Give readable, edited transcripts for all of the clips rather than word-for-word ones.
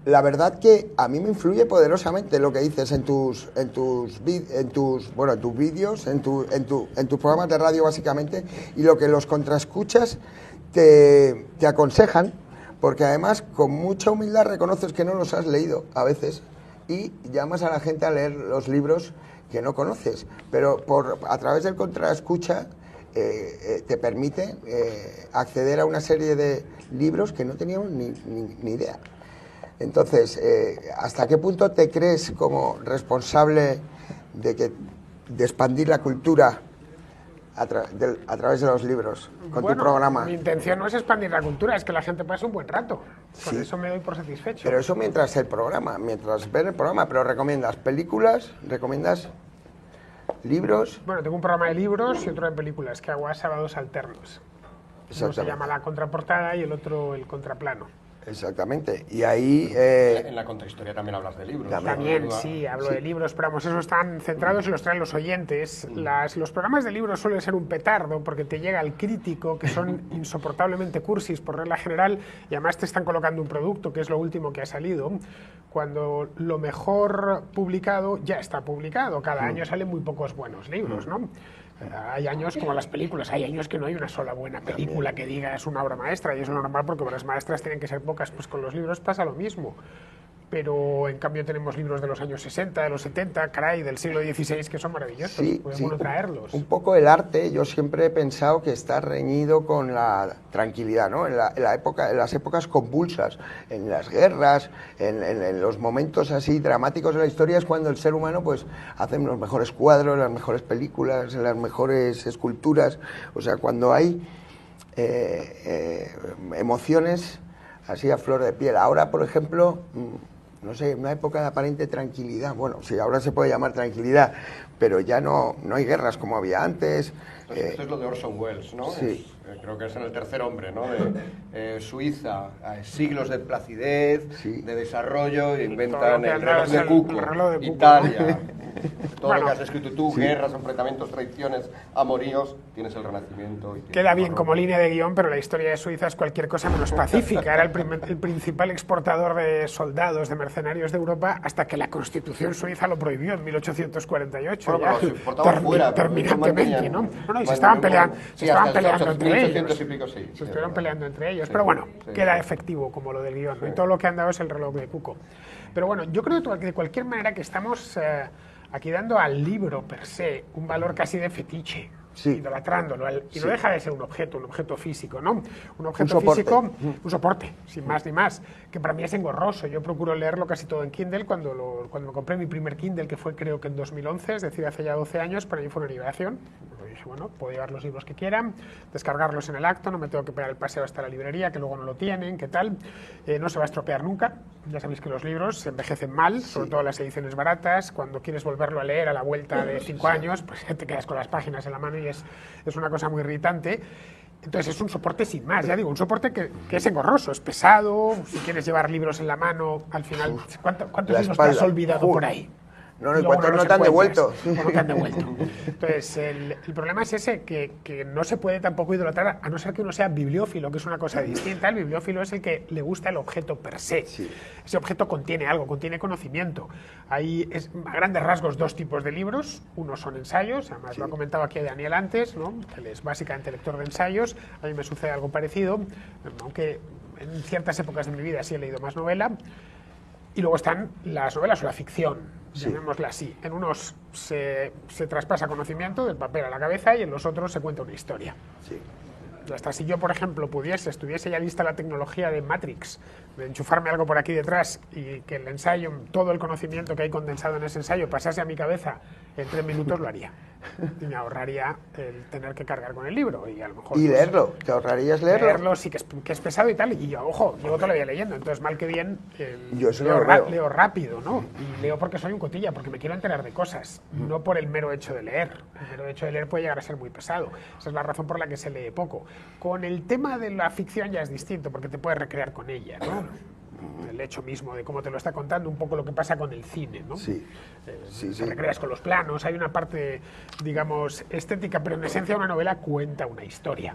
la verdad que a mí me influye poderosamente lo que dices en tus vídeos, en tus programas de radio básicamente, y lo que los contraescuchas te aconsejan, porque además con mucha humildad reconoces que no los has leído a veces y llamas a la gente a leer los libros que no conoces, pero a través del contraescucha te permite acceder a una serie de libros que no teníamos ni idea. Entonces, ¿hasta qué punto te crees como responsable de expandir la cultura a través de los libros, con tu programa? Mi intención no es expandir la cultura, es que la gente pase un buen rato. Con eso me doy por satisfecho. Pero eso mientras ven el programa, pero ¿recomiendas películas? ¿Recomiendas libros? Bueno, tengo un programa de libros y otro de películas que hago a sábados alternos. Uno se llama La Contraportada y el otro El Contraplano. Exactamente, y ahí... En la contrahistoria también hablas de libros. También, sí, hablo de libros, pero vamos, esos están centrados y los traen los oyentes. Los programas de libros suelen ser un petardo porque te llega el crítico, que son insoportablemente cursis por regla general, y además te están colocando un producto, que es lo último que ha salido, cuando lo mejor publicado ya está publicado. Cada año salen muy pocos buenos libros, ¿no? Hay años, como las películas, hay años que no hay una sola buena película que diga es una obra maestra, y eso es lo normal porque obras maestras tienen que ser pocas. Pues con los libros pasa lo mismo, pero en cambio tenemos libros de los años 60, de los 70, caray, del siglo XVI, que son maravillosos, podemos traerlos. Un poco el arte, yo siempre he pensado que está reñido con la tranquilidad, ¿no? En las épocas convulsas, en las guerras, en los momentos así dramáticos de la historia, es cuando el ser humano pues hace los mejores cuadros, las mejores películas, las mejores esculturas, o sea, cuando hay emociones así a flor de piel. Ahora, por ejemplo, no sé, una época de aparente tranquilidad. Bueno, sí, ahora se puede llamar tranquilidad, pero ya no hay guerras como había antes. Esto es lo de Orson Welles, ¿no? Sí. Creo que es en El tercer hombre, ¿no? Suiza, siglos de placidez, de desarrollo, inventan el reloj de Cuco. Italia, todo lo que has escrito tú, guerras, enfrentamientos, traiciones, amoríos, tienes el Renacimiento. Queda bien como línea de guión, pero la historia de Suiza es cualquier cosa menos pacífica. Era el principal exportador de soldados, de mercenarios de Europa, hasta que la Constitución suiza lo prohibió en 1848. Bueno, pero se exportaban fuera. Terminantemente, ¿no? Bueno, y se estaban peleando entre ellos. Se estuvieron peleando entre ellos, pero bueno, queda efectivo como lo del guión, ¿no? Y todo lo que han dado es el reloj de Cuco. Pero bueno, yo creo que de cualquier manera que estamos aquí dando al libro per se un valor casi de fetiche, idolatrándolo, y no deja de ser un objeto físico, ¿no? Un objeto físico, un soporte, sin más ni más, que para mí es engorroso. Yo procuro leerlo casi todo en Kindle. Cuando me compré mi primer Kindle, que fue creo que en 2011, es decir, hace ya 12 años, para mí fue una liberación. Dije, bueno, puedo llevar los libros que quieran, descargarlos en el acto, no me tengo que pegar el paseo hasta la librería, que luego no lo tienen, ¿qué tal? No se va a estropear nunca. Ya sabéis que los libros se envejecen mal, sobre todo las ediciones baratas. Cuando quieres volverlo a leer a la vuelta de 5 años, pues te quedas con las páginas en la mano y es una cosa muy irritante. Entonces es un soporte sin más, ya digo, un soporte que es engorroso, es pesado. Si quieres llevar libros en la mano, al final, ¿cuántos libros te has olvidado por ahí? No, y cuántos no te han devuelto. No te han devuelto. Entonces, el problema es ese, que no se puede tampoco idolatrar, a no ser que uno sea bibliófilo, que es una cosa distinta. El bibliófilo es el que le gusta el objeto per se. Sí. Ese objeto contiene algo, contiene conocimiento. Hay, a grandes rasgos, dos tipos de libros. Uno son ensayos, además lo ha comentado aquí Daniel antes, ¿no? Él es básicamente lector de ensayos. A mí me sucede algo parecido, aunque en ciertas épocas de mi vida sí he leído más novela. Y luego están las novelas o la ficción, llamémosla así. En unos se traspasa conocimiento del papel a la cabeza y en los otros se cuenta una historia. Sí. Hasta si yo, por ejemplo, estuviese ya lista la tecnología de Matrix, de enchufarme algo por aquí detrás y que el ensayo, todo el conocimiento que hay condensado en ese ensayo pasase a mi cabeza en 3 minutos, lo haría. Y me ahorraría el tener que cargar con el libro. Y a lo mejor, leerlo, ¿te ahorrarías leerlo? Leerlo sí que es pesado y tal, y ojo, llevo todo el día leyendo, entonces mal que bien yo leo rápido, ¿no? Y leo porque soy un cotilla, porque me quiero enterar de cosas, no por el mero hecho de leer. El mero hecho de leer puede llegar a ser muy pesado. Esa es la razón por la que se lee poco. Con el tema de la ficción ya es distinto, porque te puedes recrear con ella, ¿no? El hecho mismo de cómo te lo está contando, un poco lo que pasa con el cine, ¿no? Sí. Te recreas con los planos, hay una parte, digamos, estética, pero en esencia una novela cuenta una historia.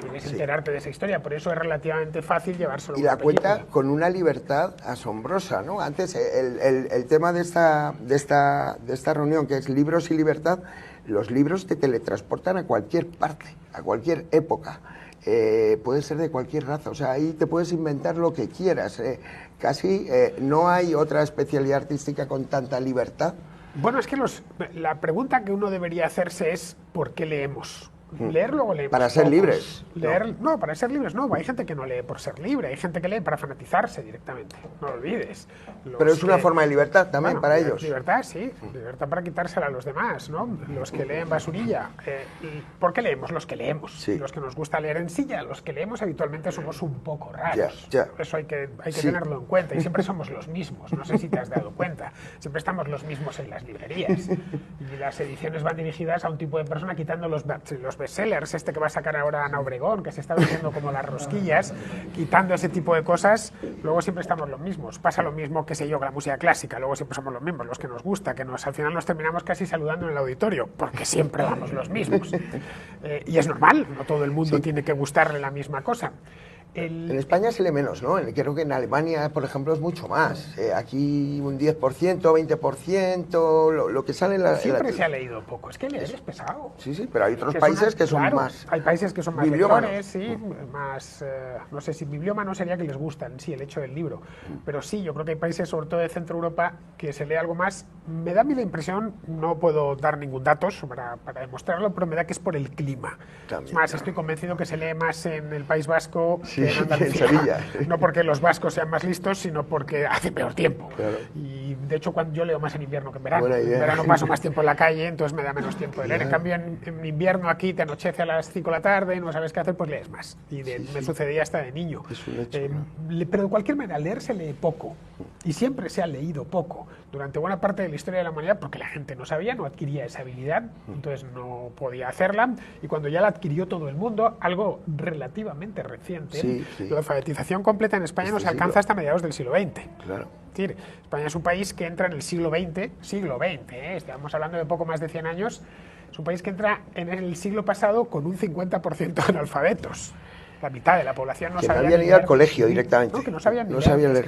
quieres enterarte de esa historia, por eso es relativamente fácil llevárselo. Y la cuenta con una libertad asombrosa, ¿no? Antes, el tema de esta reunión, que es libros y libertad, los libros te teletransportan a cualquier parte, a cualquier época. Puede ser de cualquier raza, o sea, ahí te puedes inventar lo que quieras. Casi no hay otra especialidad artística con tanta libertad. Bueno, es que la pregunta que uno debería hacerse es ¿por qué leemos? Leer luego leemos. Para ser libres. Leer, no, para ser libres no. Hay gente que no lee por ser libre, hay gente que lee para fanatizarse directamente. No lo olvides. Pero es una forma de libertad también, bueno, para ellos. Libertad, sí. Libertad para quitársela a los demás, ¿no? Los que leen basurilla. ¿Por qué leemos? Los que leemos. Sí. Los que nos gusta leer en silla. Los que leemos habitualmente somos un poco raros. Eso hay que tenerlo en cuenta. Y siempre somos los mismos. No sé si te has dado cuenta. Siempre estamos los mismos en las librerías. Y las ediciones van dirigidas a un tipo de persona, quitando los bestsellers, que va a sacar ahora Ana Obregón, que se está vendiendo como las rosquillas, quitando ese tipo de cosas, luego siempre estamos los mismos. Pasa lo mismo, qué sé yo, con la música clásica, luego siempre somos los mismos, los que nos gusta, al final nos terminamos casi saludando en el auditorio, porque siempre vamos los mismos. Y es normal, no todo el mundo tiene que gustarle la misma cosa. En España se lee menos, ¿no? Creo que en Alemania, por ejemplo, es mucho más. Aquí un 10%, 20%, lo que sale en la... Siempre se ha leído poco. Es que leer es pesado. Sí, pero hay otros países que son más... Hay países que son más lectores, sí, más... no sé si bibliómanos sería que les gustan, sí, el hecho del libro. Pero sí, yo creo que hay países, sobre todo de Centro Europa, que se lee algo más. Me da a mí la impresión, no puedo dar ningún dato para demostrarlo, pero me da que es por el clima. También, es más, estoy convencido que se lee más en el País Vasco... Sí. En Sevilla. No porque los vascos sean más listos, sino porque hace peor tiempo. Claro. Y de hecho yo leo más en invierno que en verano. En verano paso más tiempo en la calle, entonces me da menos tiempo de leer. En cambio, en invierno aquí te anochece a las 5 de la tarde, no sabes qué hacer, pues lees más. Y me sucedía hasta de niño. Es un hecho, pero de cualquier manera, leer se lee poco. Y siempre se ha leído poco. Durante buena parte de la historia de la humanidad, porque la gente no sabía, no adquiría esa habilidad, entonces no podía hacerla. Y cuando ya la adquirió todo el mundo, algo relativamente reciente, la alfabetización completa en España nos alcanza hasta mediados del siglo XX. Claro. Es decir, España es un país que entra en el siglo XX, estamos hablando de poco más de 100 años, es un país que entra en el siglo pasado con un 50% de analfabetos. La mitad de la población no sabía leer. Que no habían ido al colegio directamente. No, que no sabían ni leer.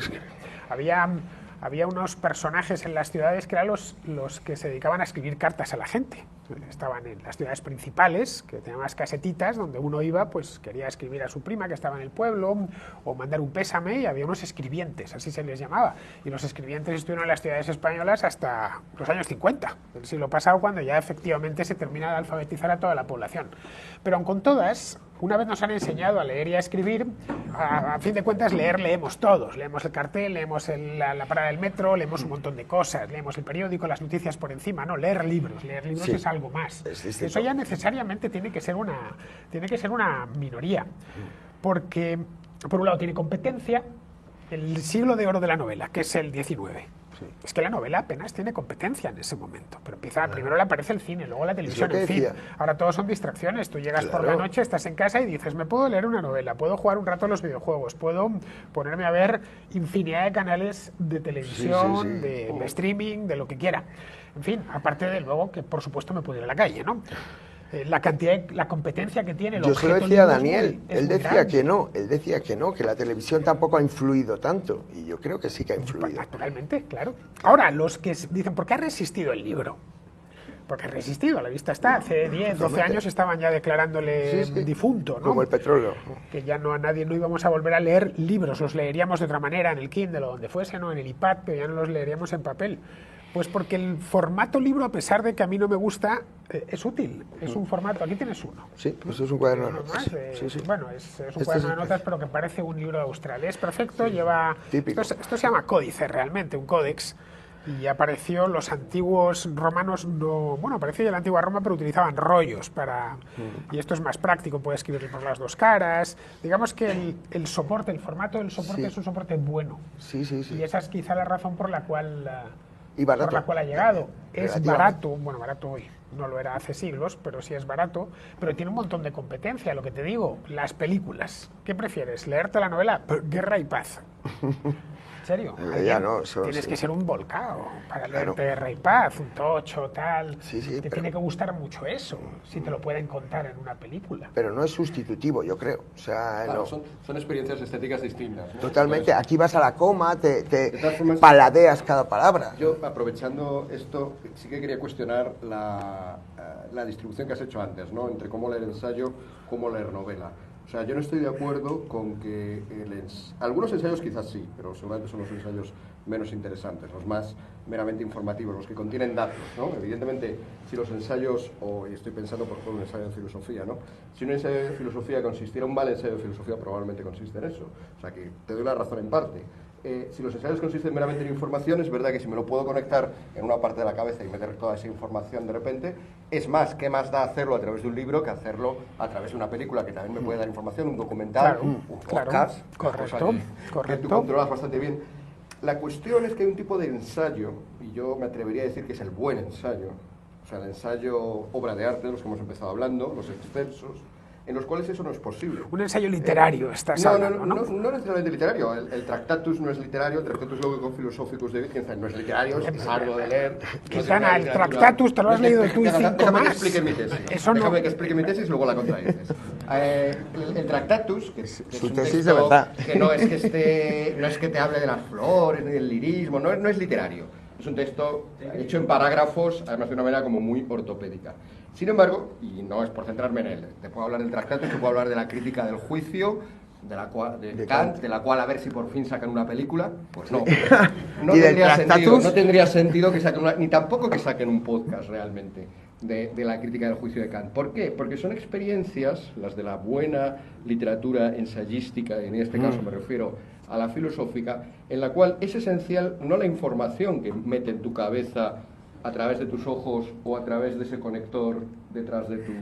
Había unos personajes en las ciudades que eran los que se dedicaban a escribir cartas a la gente. Estaban en las ciudades principales, que tenían unas casetitas donde uno iba, pues quería escribir a su prima que estaba en el pueblo, o mandar un pésame, y había unos escribientes, así se les llamaba. Y los escribientes estuvieron en las ciudades españolas hasta los años 50 del siglo pasado, cuando ya efectivamente se termina de alfabetizar a toda la población. Pero aun con todas, una vez nos han enseñado a leer y a escribir, a fin de cuentas leemos todos. Leemos el cartel, leemos la parada del metro, leemos un montón de cosas, leemos el periódico, las noticias por encima, ¿no? Leer libros es algo más. Eso ya necesariamente tiene que ser una minoría, porque por un lado tiene competencia el siglo de oro de la novela, que es el XIX. Es que la novela apenas tiene competencia en ese momento, pero primero le aparece el cine, luego la televisión, en fin. Ahora todos son distracciones, tú llegas por la noche, estás en casa y dices, me puedo leer una novela, puedo jugar un rato a los videojuegos, puedo ponerme a ver infinidad de canales de televisión, de streaming, de lo que quiera. En fin, aparte de luego que por supuesto me puedo ir a la calle, ¿no? La competencia que tiene el objeto. Yo se lo decía a Daniel, él decía que no, que la televisión tampoco ha influido tanto, y yo creo que sí que ha influido. Naturalmente, claro. Ahora, los que dicen, ¿por qué ha resistido el libro? Porque ha resistido, a la vista está. Hace 10, 12 años estaban ya declarándole difunto, ¿no? Como el petróleo. Que ya no íbamos a volver a leer libros, los leeríamos de otra manera, en el Kindle o donde fuese, ¿no? En el iPad, pero ya no los leeríamos en papel. Pues porque el formato libro, a pesar de que a mí no me gusta, es útil. Es un formato. Aquí tienes uno. Sí, pues es un cuaderno de notas. Bueno, es un cuaderno de notas, pero que parece un libro austral. Es perfecto, lleva... Esto se llama códice realmente, un códex. Y apareció los antiguos romanos, apareció ya la antigua Roma, pero utilizaban rollos para... Y esto es más práctico, puede escribir por las dos caras. Digamos que el soporte, el formato del soporte es un soporte bueno. Sí. Y esa es quizá la razón por la cual... Por la cual ha llegado. Es barato, barato hoy, no lo era hace siglos, pero sí es barato, pero tiene un montón de competencia, lo que te digo, las películas. ¿Qué prefieres? ¿Leerte la novela? Guerra y Paz. serio. Ya no, tienes que ser un volcado para leerte Rey Paz, un tocho, tal. Te tiene que gustar mucho eso, si te lo pueden contar en una película. Pero no es sustitutivo, yo creo. O sea, claro, son experiencias estéticas distintas, ¿no? Totalmente. Aquí vas a la coma, te paladeas cada palabra. Yo, aprovechando esto, sí que quería cuestionar la distribución que has hecho antes, ¿no? Entre cómo leer ensayo, cómo leer novela. O sea, yo no estoy de acuerdo con que algunos ensayos quizás sí, pero seguramente son los ensayos menos interesantes, los más meramente informativos, los que contienen datos, ¿no? Evidentemente, si los ensayos, y estoy pensando por ejemplo en un ensayo de filosofía, ¿no? Si un ensayo de filosofía consistiera, un mal ensayo de filosofía probablemente consiste en eso. O sea, que te doy la razón en parte. Si los ensayos consisten meramente en información, es verdad que si me lo puedo conectar en una parte de la cabeza y meter toda esa información de repente, es más, ¿qué más da hacerlo a través de un libro que hacerlo a través de una película que también me puede dar información, un documental, un podcast, correcto. Que tú controlas bastante bien? La cuestión es que hay un tipo de ensayo, y yo me atrevería a decir que es el buen ensayo, o sea, el ensayo obra de arte, de los que hemos empezado hablando, los excelsos, en los cuales eso no es posible. Un ensayo literario, estás hablando, ¿no? No necesariamente literario. El Tractatus no es literario, el Tractatus Lógico-Filosóficus de Wittgenstein no es literario, es arduo de leer. Quintana, el Tractatus te lo has leído tú y 5 más. Déjame que explique mi tesis. Déjame que explique mi tesis y luego la contradices. El Tractatus, que es su un tesis texto de verdad. que no es que te hable de las flores ni del lirismo, no es literario. Es un texto hecho en parágrafos, además de una manera como muy ortopédica. Sin embargo, y no es por centrarme en él, te puedo hablar del Tractatus, te puedo hablar de la crítica del juicio, de Kant, de la cual a ver si por fin sacan una película. Pues no. No tendría sentido que saquen ni tampoco que saquen un podcast realmente de la crítica del juicio de Kant. ¿Por qué? Porque son experiencias, las de la buena literatura ensayística, en este caso me refiero a la filosófica, en la cual es esencial no la información que mete en tu cabeza a través de tus ojos o a través de ese conector detrás de tu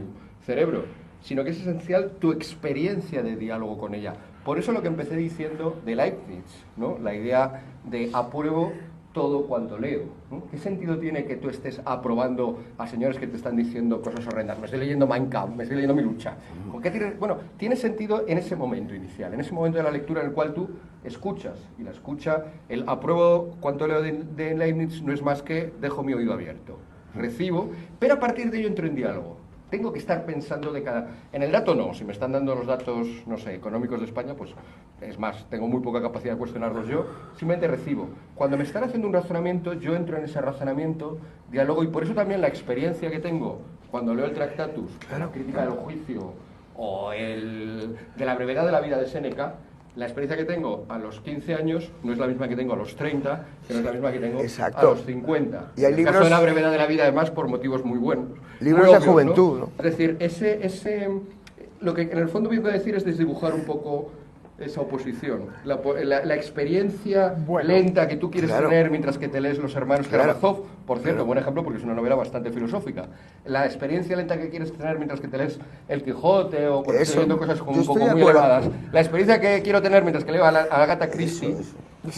cerebro, sino que es esencial tu experiencia de diálogo con ella. Por eso lo que empecé diciendo de Leibniz, ¿no? La idea de apruebo todo cuanto leo, ¿no? ¿Qué sentido tiene que tú estés aprobando a señores que te están diciendo cosas horrendas? Me estoy leyendo Mein Kampf, me estoy leyendo Mi lucha. ¿Con qué tiene? Bueno, tiene sentido en ese momento inicial, en ese momento de la lectura en el cual tú escuchas, y la escucha, el apruebo cuanto leo de Leibniz no es más que dejo mi oído abierto, recibo, pero a partir de ello entro en diálogo. Tengo que estar pensando en el dato no, si me están dando los datos, no sé, económicos de España, pues es más, tengo muy poca capacidad de cuestionarlos yo, simplemente recibo. Cuando me están haciendo un razonamiento, yo entro en ese razonamiento, diálogo, y por eso también la experiencia que tengo cuando leo el Tractatus, la crítica del juicio, o de la brevedad de la vida de Séneca, la experiencia que tengo a los 15 años no es la misma que tengo a los 30, que no es la misma que tengo a los 50. Y hay en el libros... caso de la brevedad de la vida, además, por motivos muy buenos. Libros de juventud, ¿no? Es decir, lo que en el fondo vengo a decir es desdibujar un poco esa oposición. La experiencia lenta que tú quieres tener mientras que te lees Los Hermanos Karamazov, por cierto, buen ejemplo porque es una novela bastante filosófica. La experiencia lenta que quieres tener mientras que te lees El Quijote o cuando estoy leyendo cosas como un poco muy elevadas. La experiencia que quiero tener mientras que leo a Agatha Christie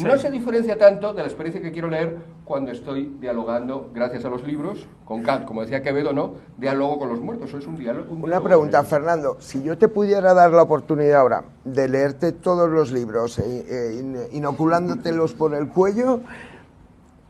no se diferencia tanto de la experiencia que quiero leer cuando estoy dialogando, gracias a los libros, con Kant, como decía Quevedo, ¿no? Diálogo con los muertos, eso es un diálogo. Una pregunta, Fernando, si yo te pudiera dar la oportunidad ahora de leerte todos los libros, inoculándotelos por el cuello,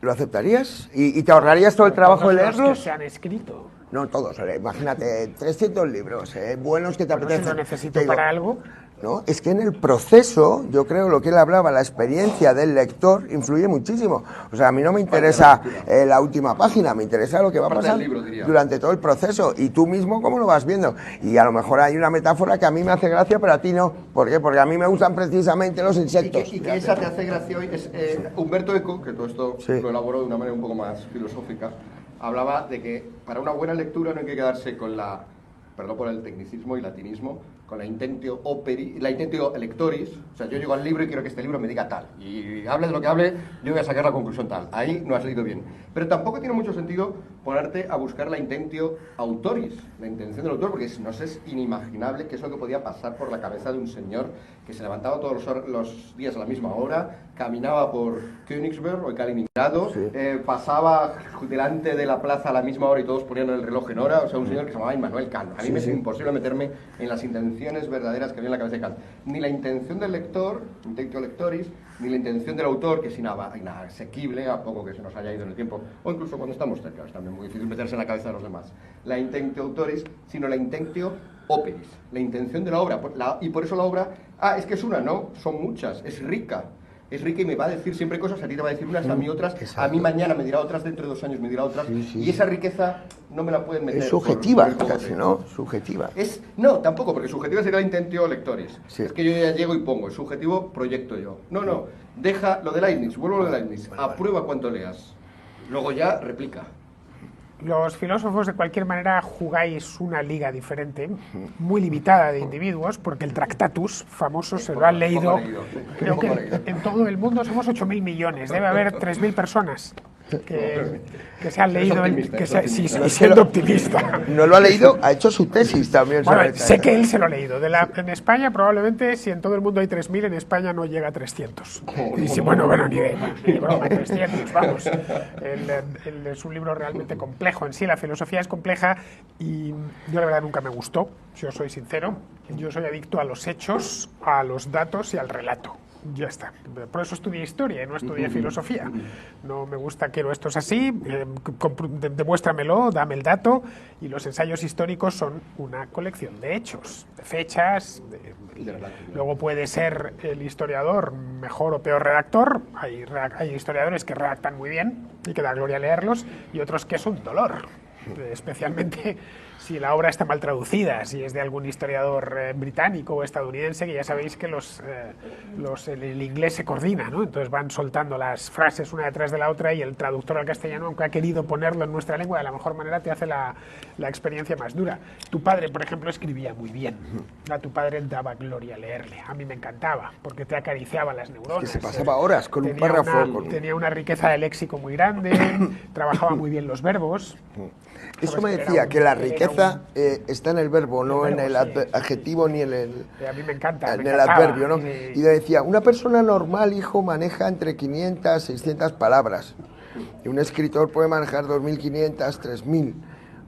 ¿lo aceptarías? ¿Y te ahorrarías todo el trabajo de leerlos? Los que se han escrito. No todos, imagínate, 300 libros, buenos que te apetecen. Si lo necesito para algo. No, es que en el proceso, yo creo lo que él hablaba, la experiencia del lector influye muchísimo. O sea, a mí no me interesa la última página, me interesa lo que va a pasar durante todo el proceso. Y tú mismo, ¿cómo lo vas viendo? Y a lo mejor hay una metáfora que a mí me hace gracia, pero a ti no. ¿Por qué? Porque a mí me gustan precisamente los insectos. Y que esa te hace gracia hoy es Humberto Eco, que todo esto lo elaboró de una manera un poco más filosófica, hablaba de que para una buena lectura no hay que quedarse con perdón por el tecnicismo y latinismo, con la intentio operi, la intentio lectoris. O sea, yo llego al libro y quiero que este libro me diga tal, y hable de lo que hable, yo voy a sacar la conclusión tal. Ahí no has leído bien. Pero tampoco tiene mucho sentido ponerte a buscar la intentio autoris, la intención del autor, porque nos es inimaginable qué es lo que podía pasar por la cabeza de un señor que se levantaba todos los días a la misma hora, caminaba por Königsberg o Kaliningrado, pasaba delante de la plaza a la misma hora y todos ponían el reloj en hora. O sea, un señor que se llamaba Immanuel Kant. A mí me es imposible meterme en las intenciones verdaderas que había en la cabeza de Kant. Ni la intención del lector, intentio lectoris, ni la intención del autor, que es inasequible, a poco que se nos haya ido en el tiempo, o incluso cuando estamos cerca, es también muy difícil meterse en la cabeza de los demás. La intentio autoris, sino la intentio operis, la intención de la obra, y por eso la obra, es que es una, no, son muchas, es rica y me va a decir siempre cosas, a ti te va a decir unas, a mí otras, exacto. A mí mañana me dirá otras, dentro de 2 años me dirá otras, y esa riqueza no me la pueden meter. Es subjetiva, casi, ¿no? Subjetiva. No, tampoco, porque subjetiva sería la intentio lectores. Sí. Es que yo ya llego y pongo, el subjetivo proyecto yo. No, deja lo de Leibniz, vuelvo a lo de Leibniz, aprueba cuanto leas, luego ya replica. Los filósofos, de cualquier manera, jugáis una liga diferente, muy limitada de individuos, porque el Tractatus famoso se lo han leído. Creo que en todo el mundo somos 8.000 millones, debe haber 3.000 personas que se han leído, siendo optimista. No lo ha leído, ha hecho su tesis también. Bueno, sé que él se lo ha leído. En España, probablemente, si en todo el mundo hay 3.000, en España no llega a 300. Y si, bueno, ni de broma, 300, vamos. Es un libro realmente complejo en sí, la filosofía es compleja y yo la verdad nunca me gustó, si os soy sincero. Yo soy adicto a los hechos, a los datos y al relato. Ya está. Por eso estudié historia y no estudié filosofía. No me gusta que esto es así, demuéstramelo, dame el dato. Y los ensayos históricos son una colección de hechos, de fechas. Luego puede ser el historiador mejor o peor redactor. Hay historiadores que redactan muy bien y que da gloria leerlos, y otros que es un dolor. Especialmente si la obra está mal traducida, si es de algún historiador británico o estadounidense, que ya sabéis que el inglés se coordina, ¿no? Entonces van soltando las frases una detrás de la otra y el traductor al castellano, aunque ha querido ponerlo en nuestra lengua de la mejor manera, te hace la experiencia más dura. Tu padre, por ejemplo, escribía muy bien. A tu padre daba gloria leerle. A mí me encantaba, porque te acariciaba las neuronas. Es que se pasaba horas con un párrafo. Tenía una riqueza de léxico muy grande, trabajaba muy bien los verbos. Eso me decía, que la riqueza está en el verbo, no en el adjetivo ni en el, a mí me encanta, en el adverbio, ¿no? Y le decía, una persona normal, hijo, maneja entre 500 y 600 palabras. Y un escritor puede manejar 2.500, 3.000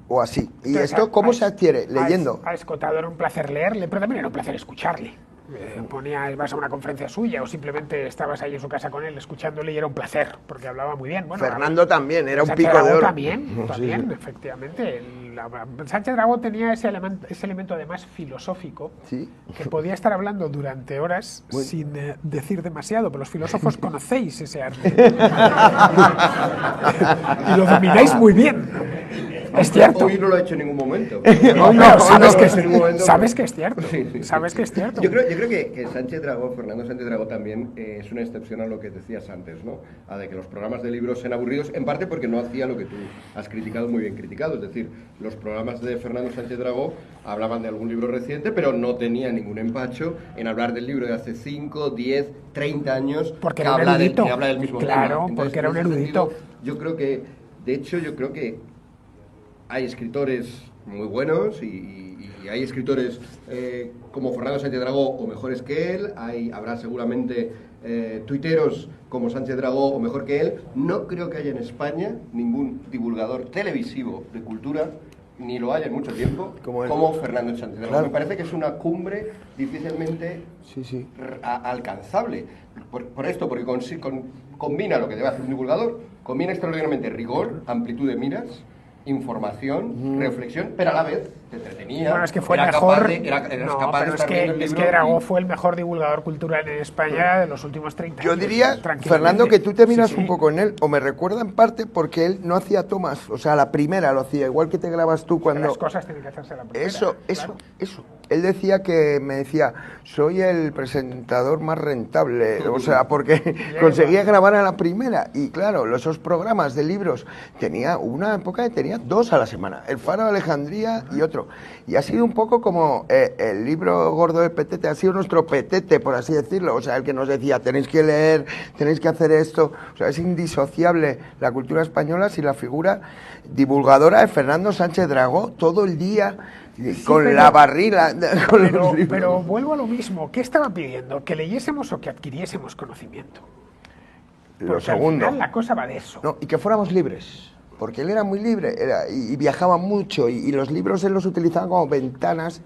o así. ¿Y entonces, esto cómo se adquiere? Leyendo. A Escotado era un placer leerle, pero también era un placer escucharle. Vas a una conferencia suya o simplemente estabas ahí en su casa con él escuchándole y era un placer, porque hablaba muy bien. Bueno, Fernando también, era un pico de oro. También, efectivamente. Sánchez Dragó tenía ese elemento además filosófico, que podía estar hablando durante horas sin decir demasiado, pero los filósofos conocéis ese arte. Y lo domináis muy bien. Es cierto. Hoy no lo ha hecho en ningún momento. Sabes que es cierto. Sabes que es cierto. Yo creo que Fernando Sánchez Dragó también es una excepción a lo que decías antes, ¿no? A de que los programas de libros sean aburridos, en parte porque no hacía lo que tú has criticado, muy bien criticado. Es decir, los programas de Fernando Sánchez Dragó hablaban de algún libro reciente, pero no tenía ningún empacho en hablar del libro de hace 5, 10, 30 años porque que habla del mismo tema. Claro, porque era un erudito. Yo creo que hay escritores muy buenos y hay escritores como Fernando Sánchez Dragó o mejores que él, habrá seguramente tuiteros como Sánchez Dragó o mejor que él. No creo que haya en España ningún divulgador televisivo de cultura, ni lo haya en mucho tiempo, como Fernando Sánchez Dragó. Claro. Me parece que es una cumbre difícilmente alcanzable. Por esto, porque combina lo que debe hacer un divulgador, combina extraordinariamente rigor, amplitud de miras, información, reflexión, pero a la vez te entretenía. Bueno, es que fue el mejor. Es que Dragó fue el mejor divulgador cultural en España de los últimos 30 años. Yo diría, Fernando, que tú te miras un poco en él, o me recuerda en parte porque él no hacía tomas, o sea, la primera lo hacía, igual que te grabas tú cuando. Las cosas tienen que hacerse a la primera. Eso. Él me decía, soy el presentador más rentable, o sea, porque conseguía grabar a la primera. Y claro, esos programas de libros, una época que tenía 2 a la semana, El Faro de Alejandría y otro. Y ha sido un poco como el libro gordo de Petete, ha sido nuestro Petete, por así decirlo. O sea, el que nos decía, tenéis que leer, tenéis que hacer esto. O sea, es indisociable la cultura española sin la figura divulgadora de Fernando Sánchez Dragó todo el día. La barriga con los libros. Pero vuelvo a lo mismo. ¿Qué estaba pidiendo? ¿Que leyésemos o que adquiriésemos conocimiento? Lo segundo. Al final la cosa va de eso. No, y que fuéramos libres. Porque él era muy libre y viajaba mucho y los libros él los utilizaba como ventanas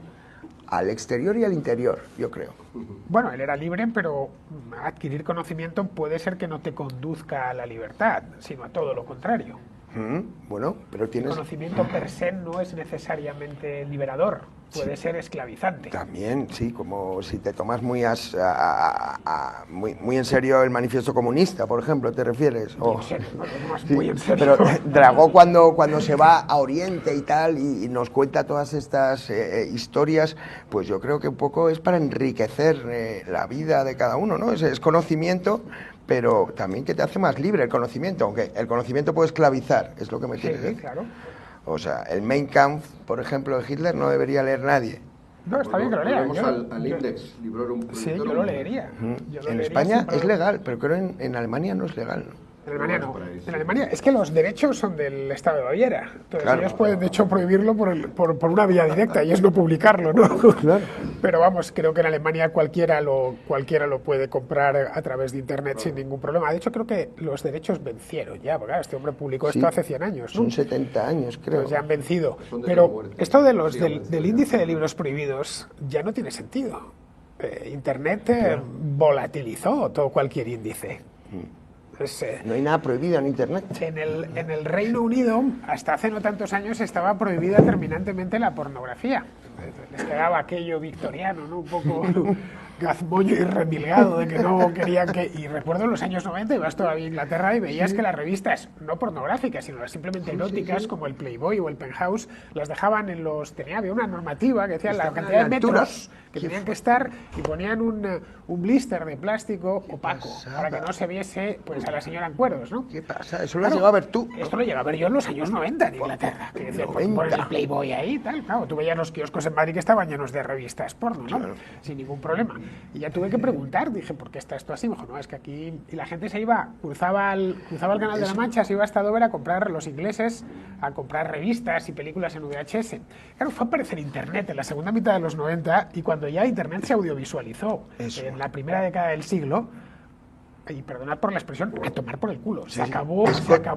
al exterior y al interior, yo creo. Bueno, él era libre, pero adquirir conocimiento puede ser que no te conduzca a la libertad, sino a todo lo contrario. Bueno, pero tienes... El conocimiento per se no es necesariamente liberador, puede ser esclavizante. También, sí, como si te tomas muy en serio el manifiesto comunista, por ejemplo, ¿te refieres? Muy en serio, no, muy en serio. Pero Dragó cuando se va a Oriente y tal y nos cuenta todas estas historias, pues yo creo que un poco es para enriquecer la vida de cada uno, ¿no? Es conocimiento, pero también que te hace más libre el conocimiento, aunque el conocimiento puede esclavizar, es lo que me quieres decir. Sí, claro. O sea, el Mein Kampf, por ejemplo, de Hitler no debería leer nadie. No, está bien que lo lea. Al Index, Librorum. Sí, yo lo leería. En España es legal, pero creo en Alemania no es legal, ¿no? En Alemania no. En Alemania es que los derechos son del Estado de Baviera. Entonces Claro. ellos pueden, de hecho, prohibirlo por una vía directa y es no publicarlo, ¿no? Claro. Pero vamos, creo que en Alemania cualquiera lo puede comprar a través de Internet sin ningún problema. De hecho, creo que los derechos vencieron ya, porque claro, este hombre publicó esto hace 100 años, ¿no? Son 70 años, creo. Pues ya han vencido. Pero esto de del índice de libros prohibidos ya no tiene sentido. Internet volatilizó cualquier índice. No hay nada prohibido en Internet. En el Reino Unido, hasta hace no tantos años, estaba prohibida terminantemente la pornografía. Les quedaba aquello victoriano, ¿no? Un poco gazmoño y remilgado de que no querían que... Y recuerdo en los años 90, ibas todavía a Inglaterra y veías que las revistas, no pornográficas, sino las simplemente eróticas, como el Playboy o el Penthouse, las dejaban en los... Había una normativa que decía la cantidad de metros que tenían que estar y ponían un blister de plástico opaco para que no se viese pues a la señora en cueros, ¿no? ¿Qué pasa? Eso lo has llegado a ver tú. Esto lo llegué a ver yo en los años 90 en Inglaterra. Que decían, pues ponen el Playboy ahí y tal. Claro, tú veías los kioscos en Madrid que estaban llenos de revistas porno, ¿no? Claro. Sin ningún problema. Y ya tuve que preguntar, dije, ¿por qué está esto así? Me dijo, no, es que aquí... Y la gente se iba, cruzaba el Canal de la Mancha, se iba hasta Dover a comprar, los ingleses, a comprar revistas y películas en VHS. Claro, fue a aparecer Internet en la segunda mitad de los 90 y cuando ya Internet se audiovisualizó en la primera década del siglo, y perdonad por la expresión, a tomar por el culo. Se acabó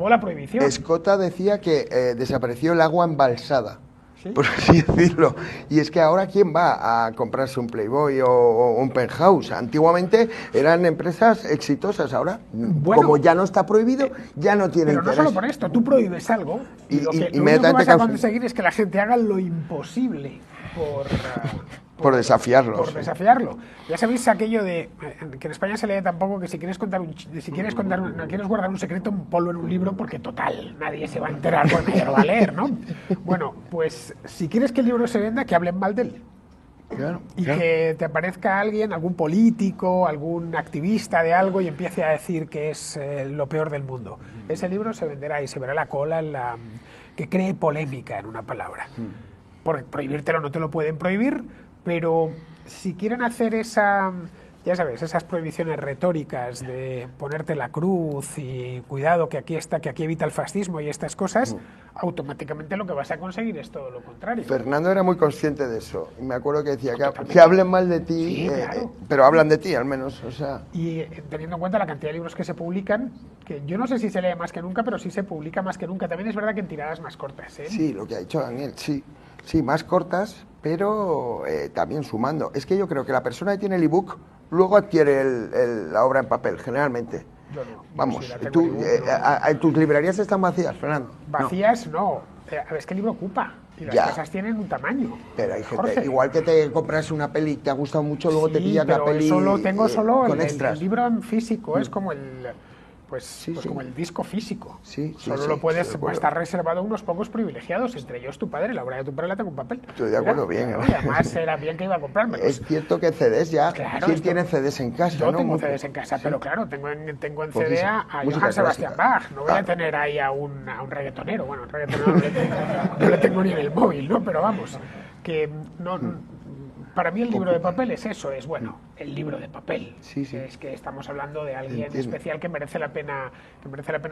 la prohibición. Escota decía que desapareció el agua embalsada, ¿sí? Por así decirlo. Y es que ahora, ¿quién va a comprarse un Playboy o un Penthouse? Antiguamente eran empresas exitosas, ahora, bueno, como ya no está prohibido, ya no tiene pero interés. No solo por esto, tú prohíbes algo y lo único que vas a conseguir es que la gente haga lo imposible por desafiarlo. Por desafiarlo. Ya sabéis aquello de que en España se lee tampoco que si quieres guardar un secreto, ponlo en un libro porque total, nadie se va a enterar porque nadie lo va a leer, ¿no? Bueno, pues si quieres que el libro se venda, que hablen mal de él. Claro, y que te aparezca alguien, algún político, algún activista de algo y empiece a decir que es lo peor del mundo. Ese libro se venderá y se verá la cola que cree polémica, en una palabra. Por prohibírtelo no te lo pueden prohibir, pero si quieren hacer ya sabes, esas prohibiciones retóricas de ponerte la cruz y cuidado que aquí evita el fascismo y estas cosas, automáticamente lo que vas a conseguir es todo lo contrario. Fernando era muy consciente de eso. Y me acuerdo que decía que hablen mal de ti, sí, claro. Pero hablan de ti al menos. O sea. Y teniendo en cuenta la cantidad de libros que se publican, que yo no sé si se lee más que nunca, pero sí se publica más que nunca. También es verdad que en tiradas más cortas, ¿eh? Sí, lo que ha dicho Daniel, sí. Sí, más cortas, pero también sumando. Es que yo creo que la persona que tiene el ebook luego adquiere la obra en papel, generalmente. Yo no. Vamos, Sí, tus librerías están vacías, Fernando. Vacías no. Es que el libro ocupa. Y las cosas tienen un tamaño. Pero hay gente, igual que te compras una peli y te ha gustado mucho, luego te pillas la peli tengo solo con extras. El libro en físico, es como como el disco físico. Solo lo puedes, estar reservado a unos pocos privilegiados, entre ellos tu padre. La obra de tu padre la tengo en papel. Estoy de acuerdo, bien. Y además era bien que iba a comprármelos. Es cierto que CDs ya. Claro, ¿quién tiene CDs en casa? Yo tengo CDs en casa, pero claro, tengo en CD a Johann Sebastian Bach. No voy a tener ahí a un reggaetonero. Bueno, un reggaetonero no le tengo ni en el móvil, ¿no? Pero vamos, que no... Para mí el libro de papel es eso, el libro de papel. Es que estamos hablando de alguien especial que merece la pena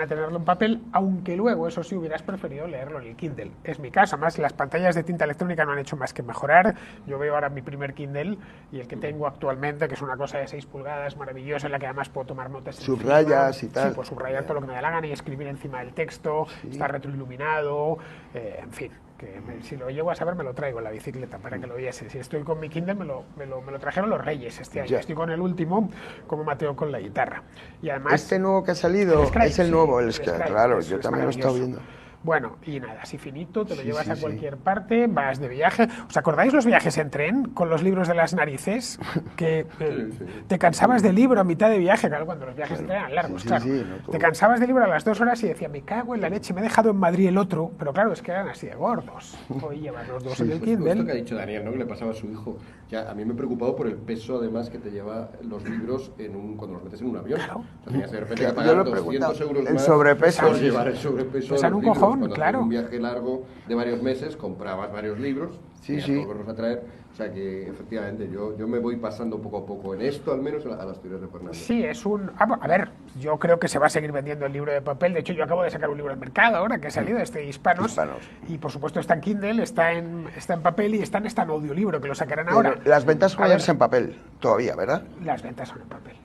tenerlo en papel, aunque luego, eso sí, hubieras preferido leerlo en el Kindle. Es mi caso, además las pantallas de tinta electrónica no han hecho más que mejorar. Yo veo ahora mi primer Kindle y el que tengo actualmente, que es una cosa de 6 pulgadas, maravillosa, en la que además puedo tomar notas. Subrayas y tal. Sí, pues subrayar todo lo que me da la gana y escribir encima del texto, está retroiluminado, en fin. que si lo llego a saber me lo traigo en la bicicleta para que lo viese. Si estoy con mi Kindle me lo trajeron los Reyes este año. Estoy con el último, como Mateo con la guitarra. Y además, este nuevo que ha salido es el nuevo, el Scribe, claro, yo también lo he estado viendo. Bueno, y nada, así finito, te lo llevas a cualquier parte, vas de viaje. ¿Os acordáis los viajes en tren con los libros de las narices? Que te cansabas del libro a mitad de viaje, claro, cuando los viajes en tren eran largos, claro. Te cansabas del libro a las 2 horas y decía, me cago en la leche, me he dejado en Madrid el otro, pero claro, es que eran así de gordos. Hoy llevan los dos en el Kindle. Esto que ha dicho Daniel, ¿no? Que le pasaba a su hijo. Ya, a mí me he preocupado por el peso, además, que te lleva los libros cuando los metes en un avión. Claro. O sea, tenías de repente que pagar 200 euros el más sobrepeso, por llevar el sobrepeso. Pesan un cojón, claro. Un viaje largo de varios meses, comprabas varios libros, volverlos a traer. O sea que, efectivamente, yo me voy pasando poco a poco en esto, al menos a las teorías de Fernández. Sí, es un... A ver, yo creo que se va a seguir vendiendo el libro de papel. De hecho, yo acabo de sacar un libro al mercado ahora que ha salido, Hispanos. Y, por supuesto, está en Kindle, está en papel y está en audiolibro, que lo sacarán ahora. Las ventas van a ser en papel todavía, ¿verdad? Las ventas son en papel.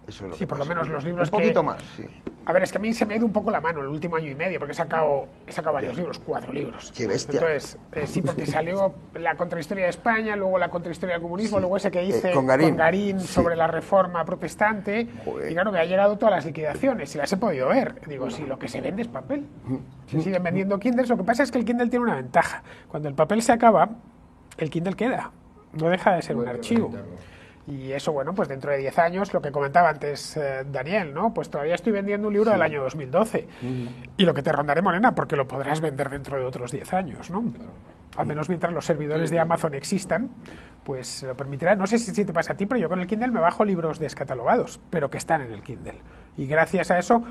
Eso es lo sí, por lo menos los libros un poquito más, sí. A ver, es que a mí se me ha ido un poco la mano el último año y medio, porque he sacado varios libros, 4 libros. ¡Qué bestia! Entonces, sí, porque salió la contrahistoria de España, luego la contrahistoria del comunismo, luego ese que hice con Garín sobre la reforma protestante. Joder. Y claro, me ha llegado todas las liquidaciones y las he podido ver. Digo, sí, lo que se vende es papel. Se siguen vendiendo Kindles. Lo que pasa es que el Kindle tiene una ventaja. Cuando el papel se acaba, el Kindle queda. No deja de ser un archivo. Y eso, bueno, pues dentro de 10 años, lo que comentaba antes Daniel, ¿no? Pues todavía estoy vendiendo un libro del año 2012. Y lo que te rondaré, Morena, porque lo podrás vender dentro de otros 10 años, ¿no? Claro. Al menos mientras los servidores de Amazon existan, pues lo permitirá. No sé si te pasa a ti, pero yo con el Kindle me bajo libros descatalogados, pero que están en el Kindle. Y gracias a eso...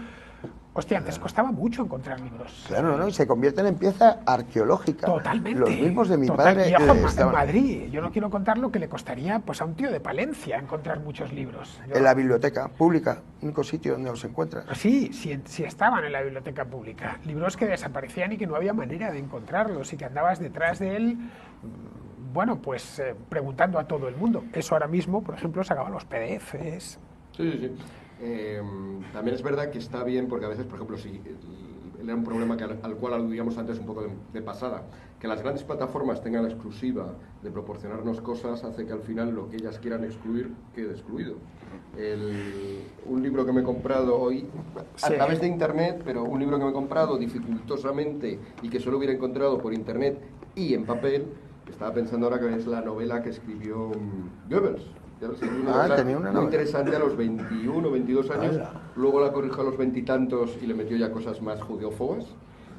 Hostia, antes costaba mucho encontrar libros. Claro, ¿no? Y se convierten en pieza arqueológica. Totalmente. Los mismos de mi padre. Y ojo, en Madrid, yo no quiero contar lo que le costaría pues a un tío de Palencia encontrar muchos libros. En la biblioteca pública, único sitio donde los encuentras. Sí, estaban en la biblioteca pública. Libros que desaparecían y que no había manera de encontrarlos y que andabas detrás de él, bueno, pues preguntando a todo el mundo. Eso ahora mismo, por ejemplo, sacaba los PDFs. Sí. También es verdad que está bien, porque a veces, por ejemplo, si era un problema al cual aludíamos antes un poco de pasada, que las grandes plataformas tengan la exclusiva de proporcionarnos cosas, hace que al final lo que ellas quieran excluir quede excluido. Un libro que me he comprado hoy, a través de internet, pero un libro que me he comprado dificultosamente y que solo hubiera encontrado por internet y en papel, estaba pensando ahora que es la novela que escribió Goebbels. Tenía una muy interesante a los 21, 22 años, luego la corrigió a los 20 y tantos y le metió ya cosas más judeófobas,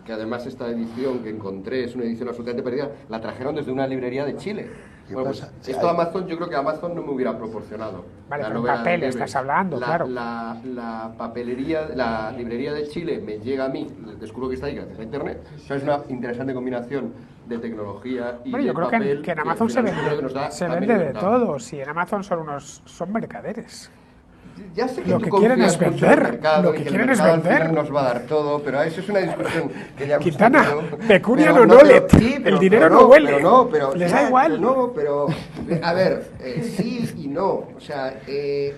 que además esta edición que encontré es una edición absolutamente perdida, la trajeron desde una librería de Chile. Bueno, pues esto Amazon, yo creo que Amazon no me hubiera proporcionado. Vale, pero en papel estás hablando, claro. La papelería, la librería de Chile me llega a mí, descubro que está ahí gracias a internet. Eso es una interesante combinación de tecnología y yo creo papel, que en Amazon se vende de todo. Si en Amazon son mercaderes. Ya sé que lo que quieren es vender, lo que quieren es vender. Nos va a dar todo, pero eso es una discusión que ya Quintana, pecunia no nolet, el dinero no huele, les da igual. Pero a ver, sí y no, o sea,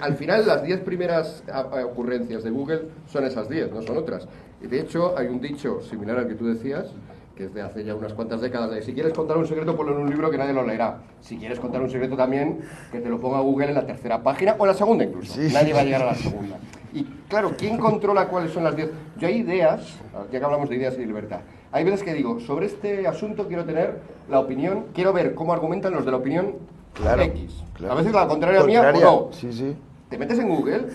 al final las 10 primeras ocurrencias de Google son esas 10, no son otras. Y de hecho hay un dicho similar al que tú decías, que es de hace ya unas cuantas décadas, de si quieres contar un secreto, ponlo en un libro que nadie lo leerá. Si quieres contar un secreto también, que te lo ponga Google en la tercera página, o en la segunda incluso. Nadie va a llegar a la segunda. Y claro, ¿quién controla cuáles son las 10? Yo hay ideas, ya que hablamos de ideas y de libertad, hay veces que digo, sobre este asunto quiero tener la opinión, quiero ver cómo argumentan los de la opinión X. A veces la contraria mía o no. Te metes en Google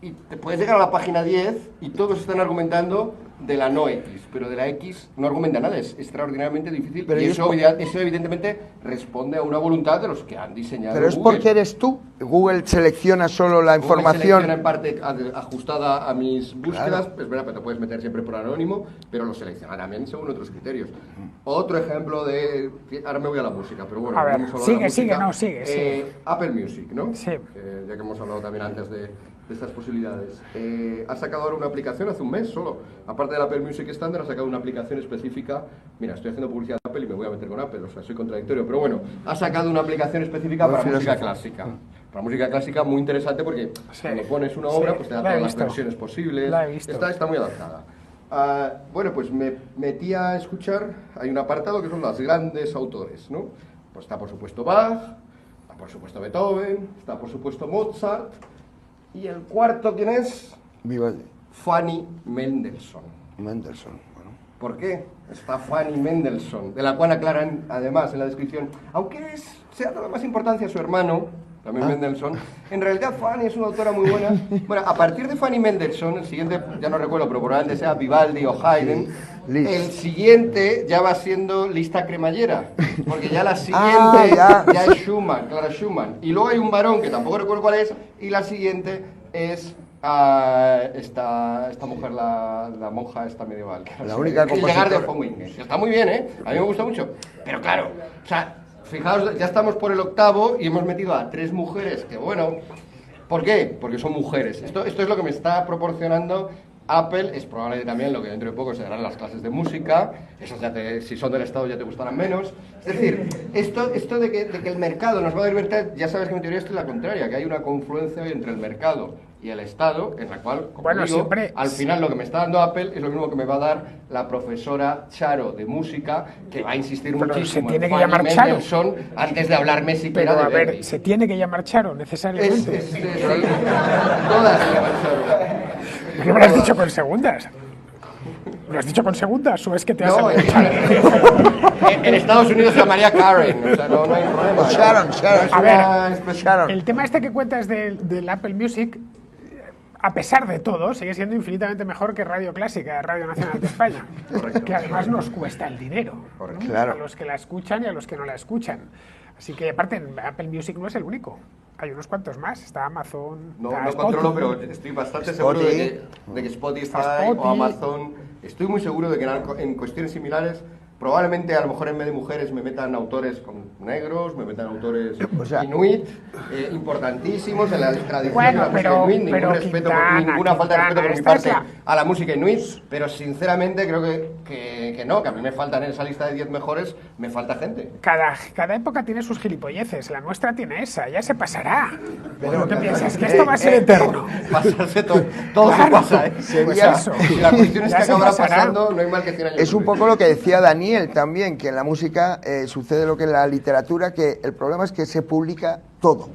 y te puedes llegar a la página 10 y todos están argumentando de la no X, pero de la X no argumenta nada, es extraordinariamente difícil, pero y eso evidentemente responde a una voluntad de los que han diseñado Pero es Google. Porque eres tú, Google selecciona solo la información. Selecciona en parte ajustada a mis búsquedas, es verdad, pero te puedes meter siempre por anónimo, pero lo selecciona también según otros criterios. Otro ejemplo de... Ahora me voy a la música, pero bueno, a ver, sigue. Apple Music, ¿no? Sí. Ya que hemos hablado también antes de estas posibilidades. Ha sacado ahora una aplicación hace un mes solo. Aparte del Apple Music Standard, ha sacado una aplicación específica. Mira, estoy haciendo publicidad de Apple y me voy a meter con Apple, o sea, soy contradictorio. Pero bueno, ha sacado una aplicación específica para música clásica. Para música clásica muy interesante porque cuando pones una obra, pues te da todas las versiones posibles. Está muy adaptada. Bueno, pues me metí a escuchar, hay un apartado que son los grandes autores, ¿no? Pues está por supuesto Bach, está por supuesto Beethoven, está por supuesto Mozart, y el cuarto, ¿quién es? Vivaldi. Fanny Mendelssohn. Mendelssohn, bueno. ¿Por qué? Está Fanny Mendelssohn, de la cual aclaran además en la descripción, aunque sea de la más importancia su hermano, también Mendelssohn, en realidad Fanny es una autora muy buena. Bueno, a partir de Fanny Mendelssohn, el siguiente, ya no recuerdo, pero probablemente sea Vivaldi o Haydn, el siguiente ya va siendo lista cremallera, porque ya la siguiente ya es Schumann, Clara Schumann. Y luego hay un varón, que tampoco recuerdo cuál es, y la siguiente es esta mujer, la monja esta medieval. La única compositora. De Fowingen. Está muy bien, ¿eh? A mí me gusta mucho. Pero claro, o sea, fijaos, ya estamos por el octavo y hemos metido a 3 mujeres, que bueno, ¿por qué? Porque son mujeres. Esto es lo que me está proporcionando Apple, es probablemente también lo que dentro de poco se darán las clases de música, esas si son del Estado ya te gustarán menos. Es decir, esto de que el mercado nos va a dar libertad, ya sabes que mi teoría es la contraria, que hay una confluencia hoy entre el mercado y el Estado, en la cual, como digo, siempre, al final lo que me está dando Apple es lo mismo que me va a dar la profesora Charo de música, que va a insistir muchísimo en Fanny Mendelssohn antes de hablarme siquiera de Verdi. Pero, ¿se tiene que llamar Charo necesariamente? Todas se llaman Charo. ¿No me lo has dicho con segundas? ¿Me lo has dicho con segundas o es que te has salido Charo? En Estados Unidos se llamaría Karen, o sea, no hay problema. Sharon. A ver, Sharon. El tema este que cuentas del Apple Music, a pesar de todo, sigue siendo infinitamente mejor que Radio Clásica, Radio Nacional de España. Correcto. Que además nos cuesta el dinero, ¿no? Claro. A los que la escuchan y a los que no la escuchan. Así que, aparte, Apple Music no es el único. Hay unos cuantos más. Está Amazon. No controlo, pero estoy bastante seguro de que Spotify o Amazon. Estoy muy seguro de que en cuestiones similares, probablemente a lo mejor en vez de mujeres me metan autores con negros, me metan autores inuit, importantísimos en la tradición de la música inuit, ningún respeto, ninguna falta de respeto por mi parte a la música inuit, pero sinceramente creo que no, que a mí me faltan en esa lista de 10 mejores, me falta gente. Cada época tiene sus gilipolleces, la nuestra tiene esa, ya se pasará. Pero ¿qué piensas? ¿Que esto va a ser eterno? Pasarse todo se pasa, ¿eh? Si la cuestión es que acabará pasando, no hay mal que 100 años. Es un poco lo que decía Daniel también, que en la música sucede lo que en la literatura, que el problema es que se publica todo,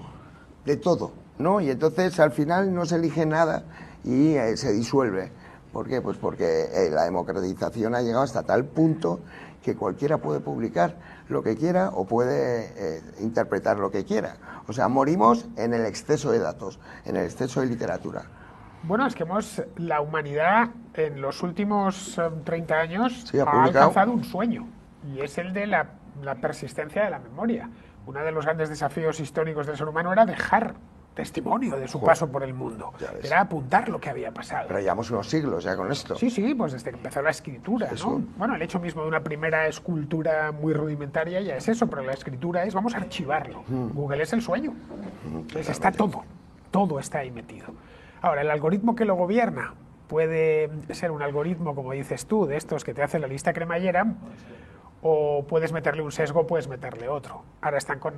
de todo, ¿no? Y entonces al final no se elige nada y se disuelve. ¿Por qué? Pues porque la democratización ha llegado hasta tal punto que cualquiera puede publicar lo que quiera o puede interpretar lo que quiera. O sea, morimos en el exceso de datos, en el exceso de literatura. Bueno, es que la humanidad en los últimos 30 años ha alcanzado un sueño, y es el de la persistencia de la memoria. Uno de los grandes desafíos históricos del ser humano era dejar testimonio de su paso por el mundo, era apuntar lo que había pasado. Pero llevamos unos siglos ya con esto. Sí, pues desde que empezó la escritura, ¿no? Bueno, el hecho mismo de una primera escultura muy rudimentaria ya es eso, pero la escritura es, vamos a archivarlo. Google es el sueño. Entonces está todo está ahí metido. Ahora, el algoritmo que lo gobierna puede ser un algoritmo, como dices tú, de estos que te hacen la lista cremallera, o puedes meterle un sesgo, puedes meterle otro. Ahora están con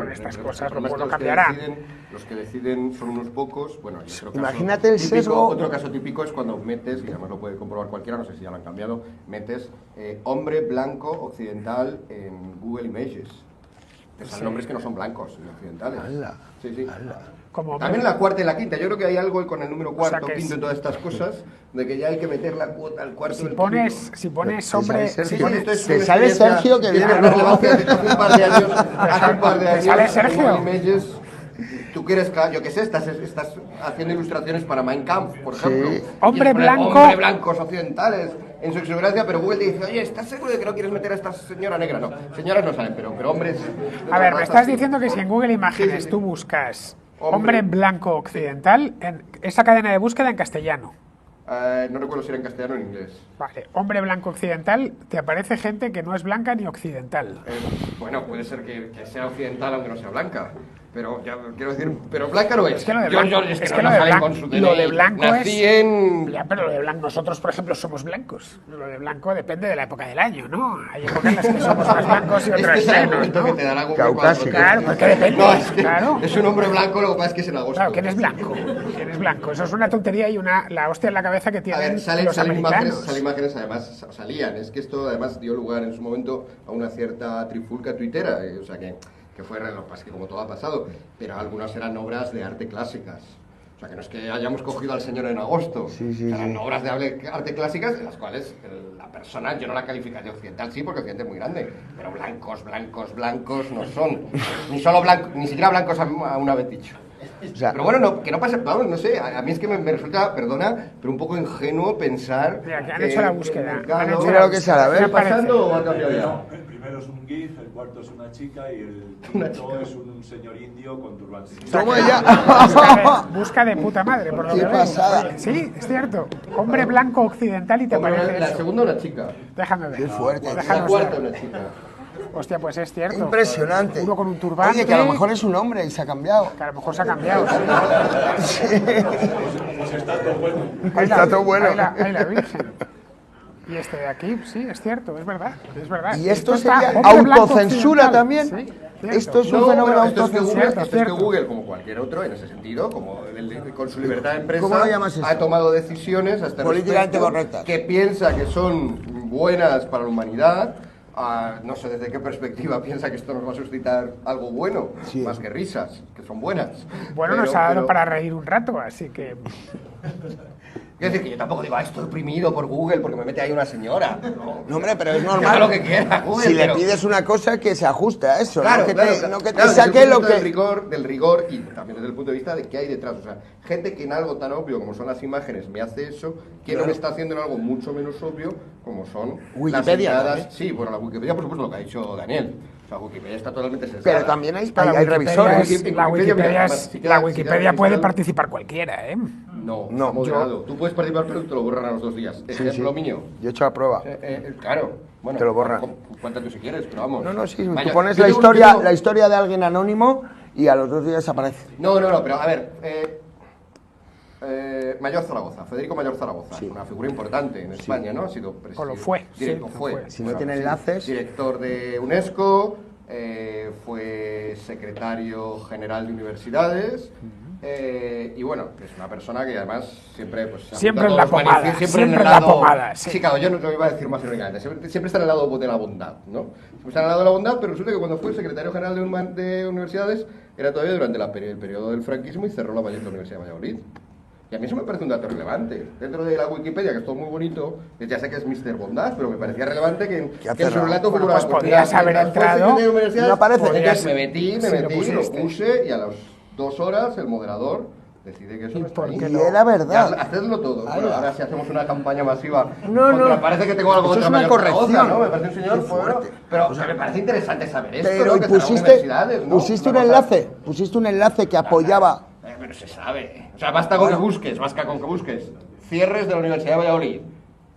estas cosas, luego lo cambiarán. Los que deciden son unos pocos. Bueno, imagínate el sesgo. Otro caso típico es cuando metes, y además lo puede comprobar cualquiera, no sé si ya lo han cambiado, metes hombre blanco occidental en Google Images. Te salen nombres que no son blancos y occidentales. Sí. También la cuarta y la quinta. Yo creo que hay algo con el número cuarto, quinto y todas estas cosas, de que ya hay que meter la cuota al cuarto. Si pones hombre... Te sale Sergio, que viene relevancia hace un par de años. ¿Sale Sergio? Tú quieres, yo qué sé, estás haciendo ilustraciones para Mein Kampf, por ejemplo. Hombre blancos occidentales en su exuberancia, pero Google te dice, oye, ¿estás seguro de que no quieres meter a esta señora negra? No, señoras no salen, pero hombres... A ver, me estás diciendo que si en Google Imágenes tú buscas hombre blanco occidental, esa cadena de búsqueda en castellano. No recuerdo si era en castellano o en inglés. Vale, hombre blanco occidental, te aparece gente que no es blanca ni occidental. Bueno, puede ser que sea occidental aunque no sea blanca. Pero ya quiero decir, pero blanca no es. Es que lo de blanco, lo de blanco Nací es... en... Ya, pero lo de blanco, nosotros, por ejemplo, somos blancos. Lo de blanco depende de la época del año, ¿no? Hay épocas en las que somos más blancos y otras menos, ¿no? Que te dará Caucásico. Claro, porque depende, No, es que claro. es un hombre blanco, lo que pasa es que es en agosto. Claro, ¿quién es blanco? ¿Quién es blanco? Eso es una tontería y la hostia en la cabeza que A tienen ver, salen los americanos. imágenes, además salían. Es que esto además dio lugar en su momento a una cierta trifulca tuitera, o sea que fue lo que pasa, que como todo ha pasado, pero algunas eran obras de arte clásicas. O sea, que no es que hayamos cogido al señor en agosto. Eran obras de arte clásicas en las cuales la persona, yo no la calificaría occidental, sí, porque Occidente es muy grande, pero blancos no son. Ni siquiera blancos a una vez dicho. O sea, pero bueno, que no pase, vamos, no sé, a mí es que me resulta, perdona, pero un poco ingenuo pensar... Mira, que han hecho la búsqueda. Mira lo que sale, a ver. ¿Está pasando o ha cambiado ya? El primero es un GIF, el cuarto es una chica y el quinto es un señor indio con turbante. ¿Cómo ya? Busca de puta madre, por lo Qué que veo. pasada. Sí, es cierto. Hombre blanco occidental y te parece La eso. segunda una chica. Déjame ver. Qué fuerte. La Déjanos cuarta ver. una chica. Hostia, pues es cierto. Impresionante. Uno con un turbante. Oye, que a lo mejor es un hombre y se ha cambiado. Que a lo mejor se ha cambiado. Sí. Está todo bueno. Ahí la Virgen. Y este de aquí, sí, es cierto, es verdad. ¿Y esto está sería hombre blanco autocensura occidental. también? Sí, cierto. Esto es un No, fenómeno pero esto es que autocensura. cierto. Google, como cualquier otro, en ese sentido, como con su libertad de empresa, ¿Cómo lo llamas eso? ha tomado decisiones a este Políticamente respecto correctas. que piensa que son buenas para la humanidad. No sé desde qué perspectiva piensa que esto nos va a suscitar algo bueno, Sí. más que risas, que son buenas. Bueno, nos ha dado para reír un rato, así que... Quiero decir que yo tampoco digo, estoy oprimido por Google porque me mete ahí una señora. No, hombre, pero es Haga normal. lo que quiera, Google, Si le pero- pides una cosa que se ajuste a eso, Claro, no que claro, te, claro. no que te Claro, saque desde el lo punto que... del rigor y también desde el punto de vista de qué hay detrás. O sea, gente que en algo tan obvio como son las imágenes me hace eso, que no me está haciendo en algo mucho menos obvio como son Wikipedia, las entradas. ¿también? Sí, bueno, la Wikipedia, por supuesto, lo que ha dicho Daniel. O sea, Wikipedia está totalmente sesgada. Pero también hay La Wikipedia revisores. es- La Wikipedia puede participar cualquiera, ¿eh? No, No, está moderado. Tú puedes participar, pero te lo borran a los 2 días. Ejemplo mío. Yo he hecho la prueba. Claro. Bueno, Te lo borran. Cuéntate si quieres, pero vamos. No, sí, Vaya, tú pones yo la digo- historia, yo digo- la historia de alguien anónimo y a los 2 días aparece. No, pero a ver, Mayor Zaragoza, Federico Mayor Zaragoza, Sí. una figura importante en España, ¿no? Ha sido O lo fue, sí, lo fue. Si no tiene enlaces... Director de UNESCO, fue secretario general de universidades. Y bueno, es una persona que además siempre pues, se Siempre apunta en la a todos los pomada, manifestos, siempre en el en la lado... pomada, sí. Sí, claro, yo no lo iba a decir más irónicamente, siempre está en el lado de la bondad, ¿no? Siempre está en el lado de la bondad, pero resulta que cuando fue secretario general de universidades era todavía durante el periodo del franquismo y cerró la Universidad de Valladolid. Y a mí eso me parece un dato relevante. Dentro de la Wikipedia, que es todo muy bonito, ya sé que es Mr. Bondad, pero me parecía relevante que ha en su cerrado? relato Bueno, figuraba... pues podías haber entrado, No aparece. Entonces me metí, Sí, lo lo pusiste. puse y a las 2 horas el moderador decide que eso ¿Y no está por ahí. qué Y era verdad. Ya, hacedlo todo. Bueno, ahora si hacemos una campaña masiva... No, contra- no. Parece que tengo algo Eso es contra una Mayor Zaragoza, corrección. ¿no? Me parece un señor Qué fuera, fuerte. pero me parece interesante saber esto, Pero ¿no? y Que cerraron universidades, ¿no? pusiste un Una cosa- enlace que apoyaba... Pero se sabe. O sea, basta con que busques, cierres de la Universidad de Valladolid,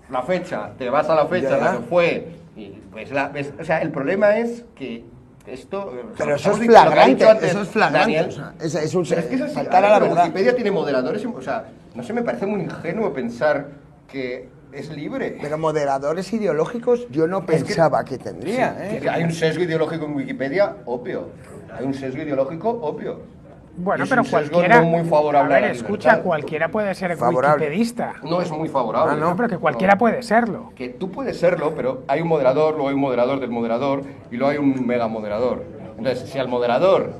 la fecha, te vas a la fecha en la que fue, y pues o sea, el problema es que esto... Pero eso hemos es dicho, lo que ha flagrante, dicho antes eso es flagrante. Daniel, O sea, es un pero es que es así, faltar a la pero verdad. Wikipedia tiene moderadores, o sea, no sé, me parece muy ingenuo pensar que es libre. Pero moderadores ideológicos yo no que- pensaba que tendría, Sí, ¿eh? que hay un sesgo ideológico en Wikipedia, obvio. Hay un sesgo ideológico, obvio. Bueno, Y es pero un sesgo cualquiera... no muy favorable a a ver, la escucha, libertad. cualquiera puede ser Favorable. wikipedista. No es muy favorable. No, pero que cualquiera puede serlo. Que tú puedes serlo, pero hay un moderador, luego hay un moderador del moderador y luego hay un mega moderador. Entonces, si al moderador,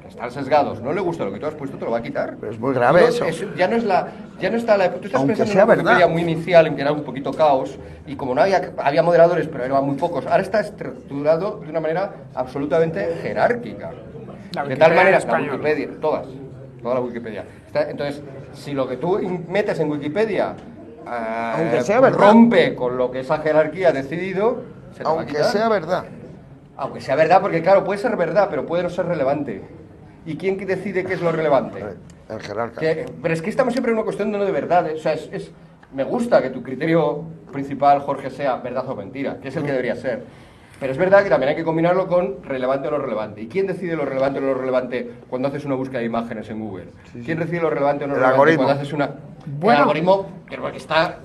que están sesgados, no le gusta lo que tú has puesto, te lo va a quitar. Pero es muy grave eso. Ya no está la... Tú estás Aunque pensando sea en una verdad. Wikipedia muy inicial, en que era un poquito caos, y como no había moderadores, pero eran muy pocos, ahora está estructurado de una manera absolutamente jerárquica. La De tal Wikipedia manera, en la español. Wikipedia, toda la Wikipedia. Entonces, si lo que tú metes en Wikipedia Aunque sea verdad. rompe con lo que esa jerarquía ha decidido, se te va a Aunque quitar. sea verdad. Aunque sea verdad, porque claro, puede ser verdad, pero puede no ser relevante. ¿Y quién decide qué es lo relevante? El jerarca. Pero es que estamos siempre en una cuestión de no de verdad. O sea, me gusta que tu criterio principal, Jorge, sea verdad o mentira, que es el que debería ser. Pero es verdad que también hay que combinarlo con relevante o no relevante. ¿Y quién decide lo relevante o no relevante cuando haces una búsqueda de imágenes en Google? ¿Quién decide lo relevante o no relevante cuando haces una... Bueno, el algoritmo que está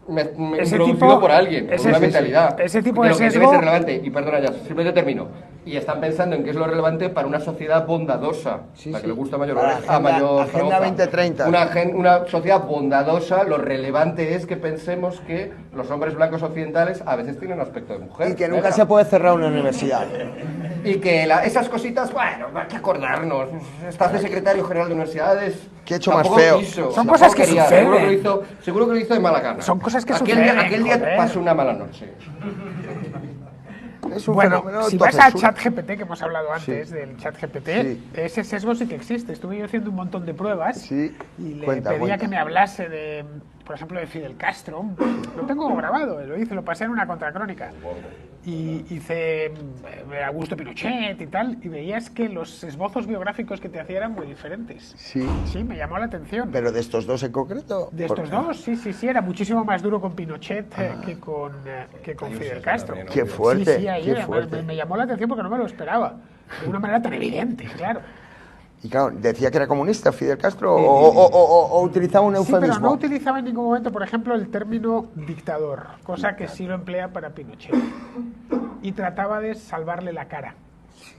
introducido por alguien, con una mentalidad. Ese tipo de lo que sesgo... debe ser relevante. Y perdona ya, simplemente termino. Y están pensando en qué es lo relevante para una sociedad bondadosa, la que le gusta mayor Agenda 2030. Una sociedad bondadosa, lo relevante es que pensemos que los hombres blancos occidentales a veces tienen aspecto de mujer. Y que nunca se puede cerrar una universidad. Y que esas cositas, bueno, hay que acordarnos. Estás de secretario general de universidades. ¿Qué he hecho más feo? Son cosas que suceden. Seguro que lo hizo de mala gana. Son cosas que suceden. Aquel día pasó una mala noche. Bueno, si vas a ChatGPT, que hemos hablado antes del ChatGPT, ese sesgo sí que existe. Estuve yo haciendo un montón de pruebas y le pedía que me hablase de, por ejemplo, de Fidel Castro. Lo tengo grabado, lo pasé en una contracrónica. Y hice Augusto Pinochet y tal, y veías que los esbozos biográficos que te hacía eran muy diferentes. Sí. Sí, me llamó la atención. ¿Pero de estos dos en concreto? De estos dos, sí, era muchísimo más duro con Pinochet que con Fidel Castro. ¡Qué fuerte! Sí, ahí me llamó la atención porque no me lo esperaba. De una manera tan evidente, claro. Y claro, decía que era comunista Fidel Castro o utilizaba un eufemismo. Sí, pero no utilizaba en ningún momento, por ejemplo, el término dictador, cosa que sí lo emplea para Pinochet. Y trataba de salvarle la cara.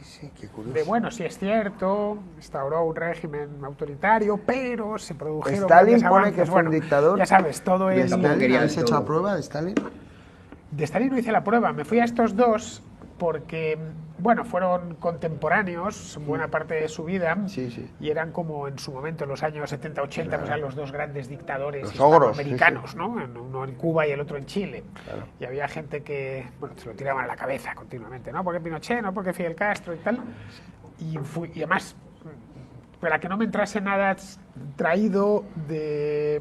Sí, qué curioso. De bueno, sí es cierto, instauró un régimen autoritario, pero se produjeron Stalin grandes pone avances. que fue un dictador. Ya sabes, todo ¿De el... Stalin habéis hecho la prueba de Stalin? De Stalin no hice la prueba, me fui a estos dos porque, bueno, fueron contemporáneos buena parte de su vida y eran como en su momento, en los años 70-80, pues eran los dos grandes dictadores hispanoamericanos, ¿no? Uno en Cuba y el otro en Chile. Claro. Y había gente que, bueno, se lo tiraban a la cabeza continuamente, ¿no? Porque Pinochet, no porque Fidel Castro y tal. Y además, para que no me entrase nada traído de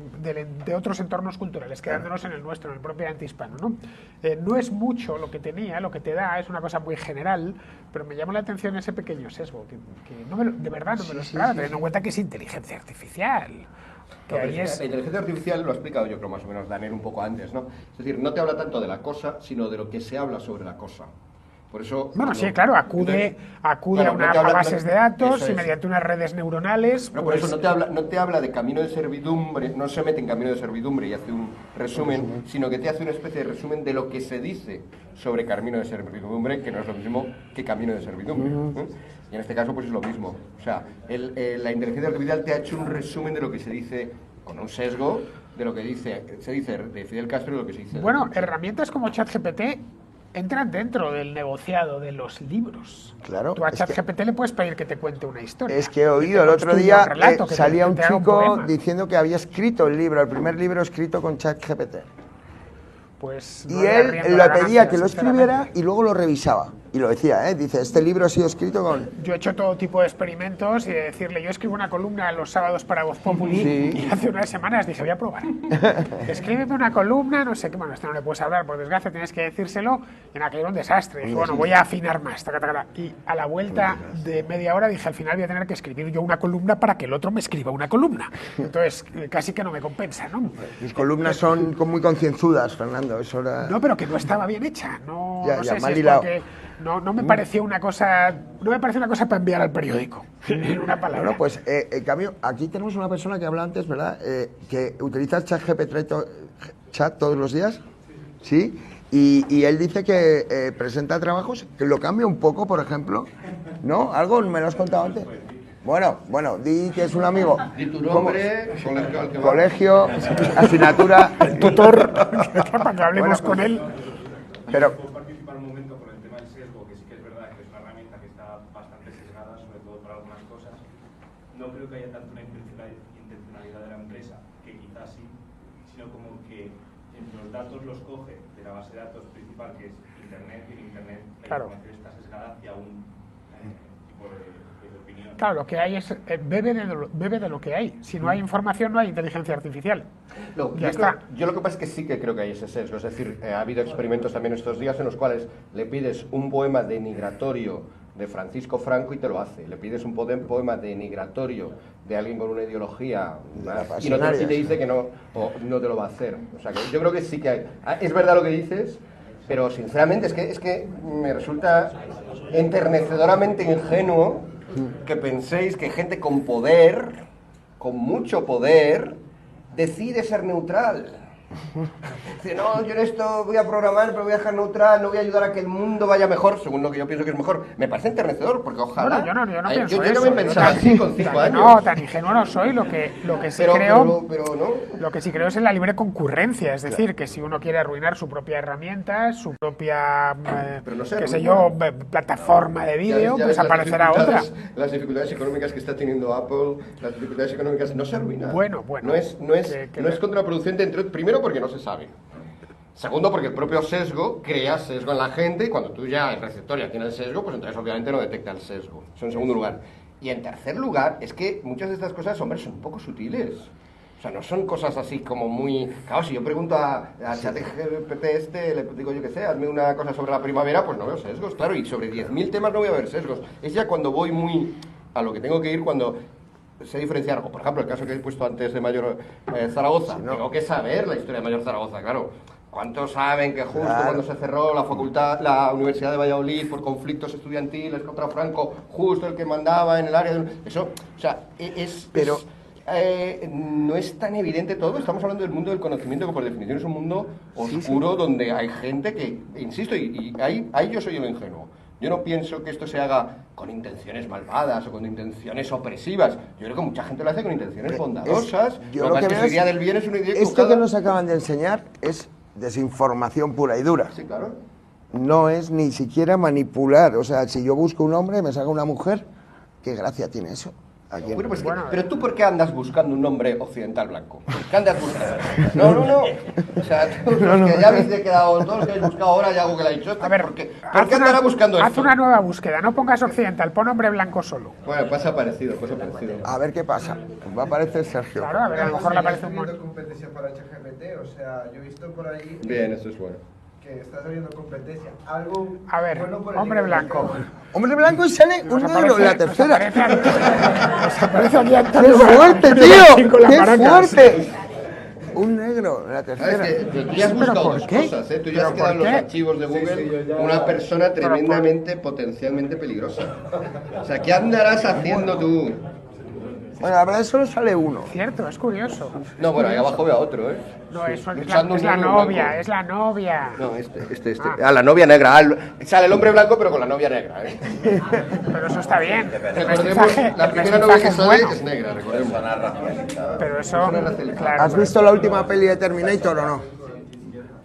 otros entornos culturales, quedándonos en el nuestro, en el propio antihispano, ¿no? No es mucho lo que tenía, lo que te da, es una cosa muy general, pero me llamó la atención ese pequeño sesgo, que de verdad no me lo esperaba, teniendo en cuenta que es inteligencia artificial. La inteligencia artificial, lo he explicado yo creo más o menos, Daniel, un poco antes, ¿no? Es decir, no te habla tanto de la cosa, sino de lo que se habla sobre la cosa. Por eso, bueno, sí, claro, acude a bases de datos y mediante unas redes neuronales... No, por eso no te habla de camino de servidumbre, no se mete en camino de servidumbre y hace un resumen, sino que te hace una especie de resumen de lo que se dice sobre camino de servidumbre, que no es lo mismo que camino de servidumbre. Y en este caso, pues es lo mismo. O sea, la inteligencia artificial te ha hecho un resumen de lo que se dice con un sesgo de lo que se dice de Fidel Castro y lo que se dice... Bueno, herramientas como ChatGPT entran dentro del negociado de los libros. Claro. Tú a ChatGPT le puedes pedir que te cuente una historia. Es que he oído el otro día, salía un chico diciendo que había escrito el libro, el primer libro escrito con ChatGPT. Pues y él le pedía que lo escribiera y luego lo revisaba. Y lo decía, dice, este libro ha sido escrito con... Yo he hecho todo tipo de experimentos y de decirle, yo escribo una columna los sábados para Voz Populi y hace unas semanas dije, voy a probar. Escríbeme una columna, no sé qué, bueno, esto no le puedes hablar, por desgracia tienes que decírselo, y en aquel era un desastre. Dije, bueno, voy a afinar más, y a la vuelta de media hora dije, al final voy a tener que escribir yo una columna para que el otro me escriba una columna. Entonces, casi que no me compensa, ¿no? Mis columnas son muy concienzudas, Fernando, eso era... No, pero que no estaba bien hecha, no sé si es hilado. porque... No me parecía una cosa para enviar al periódico, en una palabra. Bueno, pues en cambio, aquí tenemos una persona que habla antes, ¿verdad? Que utiliza chat todos los días, ¿sí? Y él dice que presenta trabajos, que lo cambia un poco, por ejemplo, ¿no? ¿Algo me lo has contado antes? Bueno, di que es un amigo. Di tu nombre, colegio, asignatura, tutor, para que hablemos con él. Pero... No creo que haya tanto una intencionalidad de la empresa, que quizás sí, sino como que entre los datos los coge de la base de datos principal, que es Internet, y en Internet la información está sesgada hacia un tipo de opinión. Claro, lo que hay es bebe de lo que hay. Si no hay información, no hay inteligencia artificial. No, yo lo que pasa es que sí que creo que hay ese sesgo. Es decir, ha habido experimentos también estos días en los cuales le pides un poema denigratorio de Francisco Franco y te lo hace. Le pides un poema denigratorio de alguien con una ideología y te dice que no te lo va a hacer. O sea, que yo creo que sí que hay. Es verdad lo que dices, Pero sinceramente es que me resulta enternecedoramente ingenuo que penséis que gente con poder, con mucho poder, decide ser neutral. Dice, no, yo en esto voy a programar, pero voy a dejar neutral, no voy a ayudar a que el mundo vaya mejor, según lo que yo pienso que es mejor. Me parece enternecedor, porque ojalá... Bueno, yo no pienso yo eso. también pensaba así con 5 años. No, tan ingenuo no soy. Lo que sí creo... Pero no. Lo que sí creo es en la libre concurrencia. Es decir, que si uno quiere arruinar su propia herramienta, su propia, qué sé yo, plataforma de vídeo, pues aparecerá otra. Las dificultades económicas que está teniendo Apple, las dificultades económicas no se arruinan. Bueno. No es contraproducente, primero porque no se sabe. Segundo, porque el propio sesgo crea sesgo en la gente y cuando tú ya, el receptor ya tiene el sesgo, pues entonces obviamente no detecta el sesgo. Eso en segundo lugar. Y en tercer lugar, es que muchas de estas cosas, hombre, son un poco sutiles. O sea, no son cosas así como muy... Claro, si yo pregunto a ChatGPT le digo yo que sé, hazme una cosa sobre la primavera, pues no veo sesgos, claro, y sobre 10.000 temas no voy a ver sesgos. Es ya cuando voy muy a lo que tengo que ir cuando... sé diferenciar algo. Por ejemplo, el caso que he puesto antes de Mayor Zaragoza. Sí, no. Tengo que saber la historia de Mayor Zaragoza, claro. ¿Cuántos saben que justo cuando se cerró la Universidad de Valladolid por conflictos estudiantiles contra Franco, justo el que mandaba en el área de... Eso, o sea, no es tan evidente todo. Estamos hablando del mundo del conocimiento, que por definición es un mundo oscuro donde hay gente que, insisto, y ahí yo soy el ingenuo. Yo no pienso que esto se haga con intenciones malvadas o con intenciones opresivas. Yo creo que mucha gente lo hace con intenciones bondadosas. Lo que su idea del bien es una idea equivocada. Esto que nos acaban de enseñar es desinformación pura y dura. Sí, claro. No es ni siquiera manipular. O sea, si yo busco un hombre y me salga una mujer, ¿qué gracia tiene eso? Bueno, pues pero tú, ¿por qué andas buscando un hombre occidental blanco? ¿Qué andas buscando? No. O sea, todos los que ya habéis quedado, todos los que habéis buscado ahora, ya Google ha dicho esto. A ver, ¿por qué andará buscando esto? Haz una nueva búsqueda, no pongas occidental, pon hombre blanco solo. Bueno, pasa parecido. A ver qué pasa. Va a aparecer Sergio. Claro, a ver, a lo mejor le aparece un montón. Competencia para ChatGPT, o sea, yo he visto por ahí... Bien, eso es bueno. Que está saliendo competencia. Algo a ver, bueno por hombre blanco. Hombre blanco y sale un negro en la tercera. Nos aparece aquí ¡Qué fuerte, tío! ¡Qué fuerte! Un negro en la tercera. Tú ya has buscado dos cosas, ¿eh? Tú ya has quedado en los archivos de Google una persona tremendamente, potencialmente peligrosa. O sea, ¿qué andarás haciendo tú? Bueno, la verdad es que solo sale uno. Cierto, es curioso. No, bueno, ahí abajo veo a otro, ¿eh? No, es la novia, es la novia. No, este. La novia negra. Sale el hombre blanco, pero con la novia negra, ¿eh? Pero eso está bien. Recordemos, la primera novia que sale es negra, recordemos. Pero eso, claro. ¿Has visto la última peli de Terminator o no?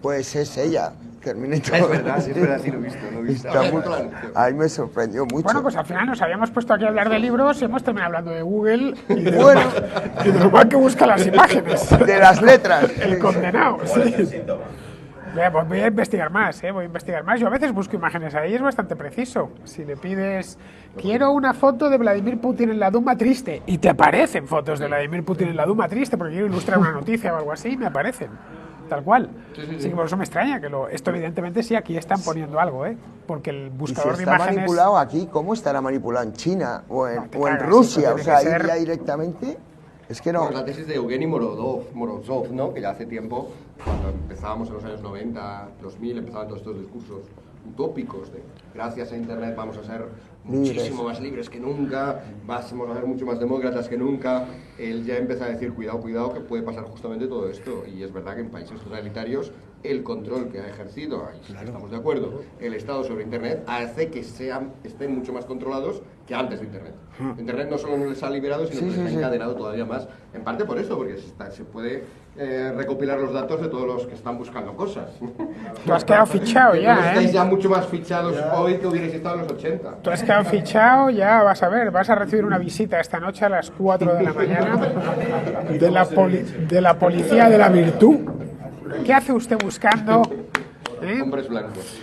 Pues es ella. Terminator. Es verdad, sí lo he visto. A mí me sorprendió mucho. Bueno, pues al final nos habíamos puesto aquí a hablar de libros y hemos terminado hablando de Google y de lo mal que busca las imágenes. De las letras. El condenado, sí. Pues voy a investigar más, Yo a veces busco imágenes ahí, es bastante preciso. Si le pides, quiero una foto de Vladimir Putin en la Duma triste, y te aparecen fotos de Vladimir Putin en la Duma triste porque quiero ilustrar una noticia o algo así, me aparecen. Tal cual. Sí, que por eso me extraña que esto evidentemente sí, aquí están poniendo algo, porque el buscador de imágenes... ¿Y si está manipulado aquí, cómo estará manipulado en China o en Rusia? O sea, ahí ya directamente... Es que no... Bueno, la tesis de Evgeny Morozov, ¿no? Que ya hace tiempo, cuando empezábamos en los años 90, 2000, empezaban todos estos discursos utópicos de gracias a Internet vamos a ser muchísimo más libres que nunca, vamos a ser mucho más demócratas que nunca. Él ya empieza a decir, cuidado, que puede pasar justamente todo esto. Y es verdad que en países totalitarios el control que ha ejercido, ahí sí estamos de acuerdo, el Estado sobre Internet hace que estén mucho más controlados que antes de Internet. Internet no solo no les ha liberado, sino que les ha encadenado todavía más, en parte por eso, porque se puede recopilar los datos de todos los que están buscando cosas. Tú has quedado fichado ya, estáis ya mucho más fichados hoy que hubierais estado en los 80. Tú has quedado fichado, ya vas a ver, vas a recibir una visita esta noche a las 4 de la mañana de la policía de la virtud. ¿Qué hace usted buscando? Hombres blancos.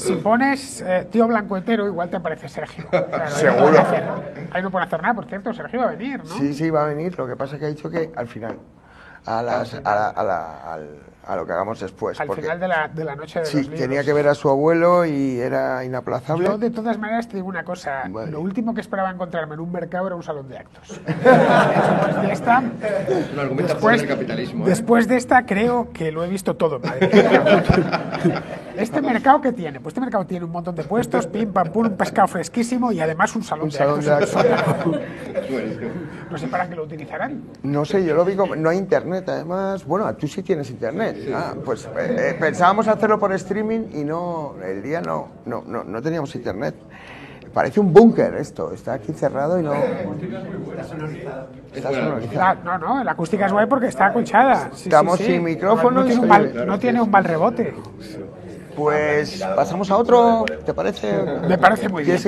Si pones tío blanco hetero, igual te aparece Sergio. Claro, seguro. Ahí no puede hacer nada, por cierto, Sergio va a venir, ¿no? Sí, va a venir. Lo que pasa es que ha dicho que al final. a lo que hagamos después. Al final de la noche de los libros. Tenía que ver a su abuelo y era inaplazable. Yo, de todas maneras, te digo una cosa. Vale. Lo último que esperaba encontrarme en un mercado era un salón de actos. Después de esta, creo que lo he visto todo en Madrid. ¿Este mercado qué tiene? Pues este mercado tiene un montón de puestos, pim, pam, pum, un pescado fresquísimo y además un salón de actos. No sé para qué lo utilizarán. No sé, yo lo vi como... No hay internet, además. Bueno, tú sí tienes internet. Sí. Pues pensábamos hacerlo por streaming y el día no teníamos internet. Parece un búnker esto, está aquí cerrado y no... Está sonorizado. Está sonorizado. No, la acústica es guay porque está acolchada. Estamos sin micrófono no tiene un mal rebote. Pues pasamos a otro, ¿te parece? Me parece muy bien.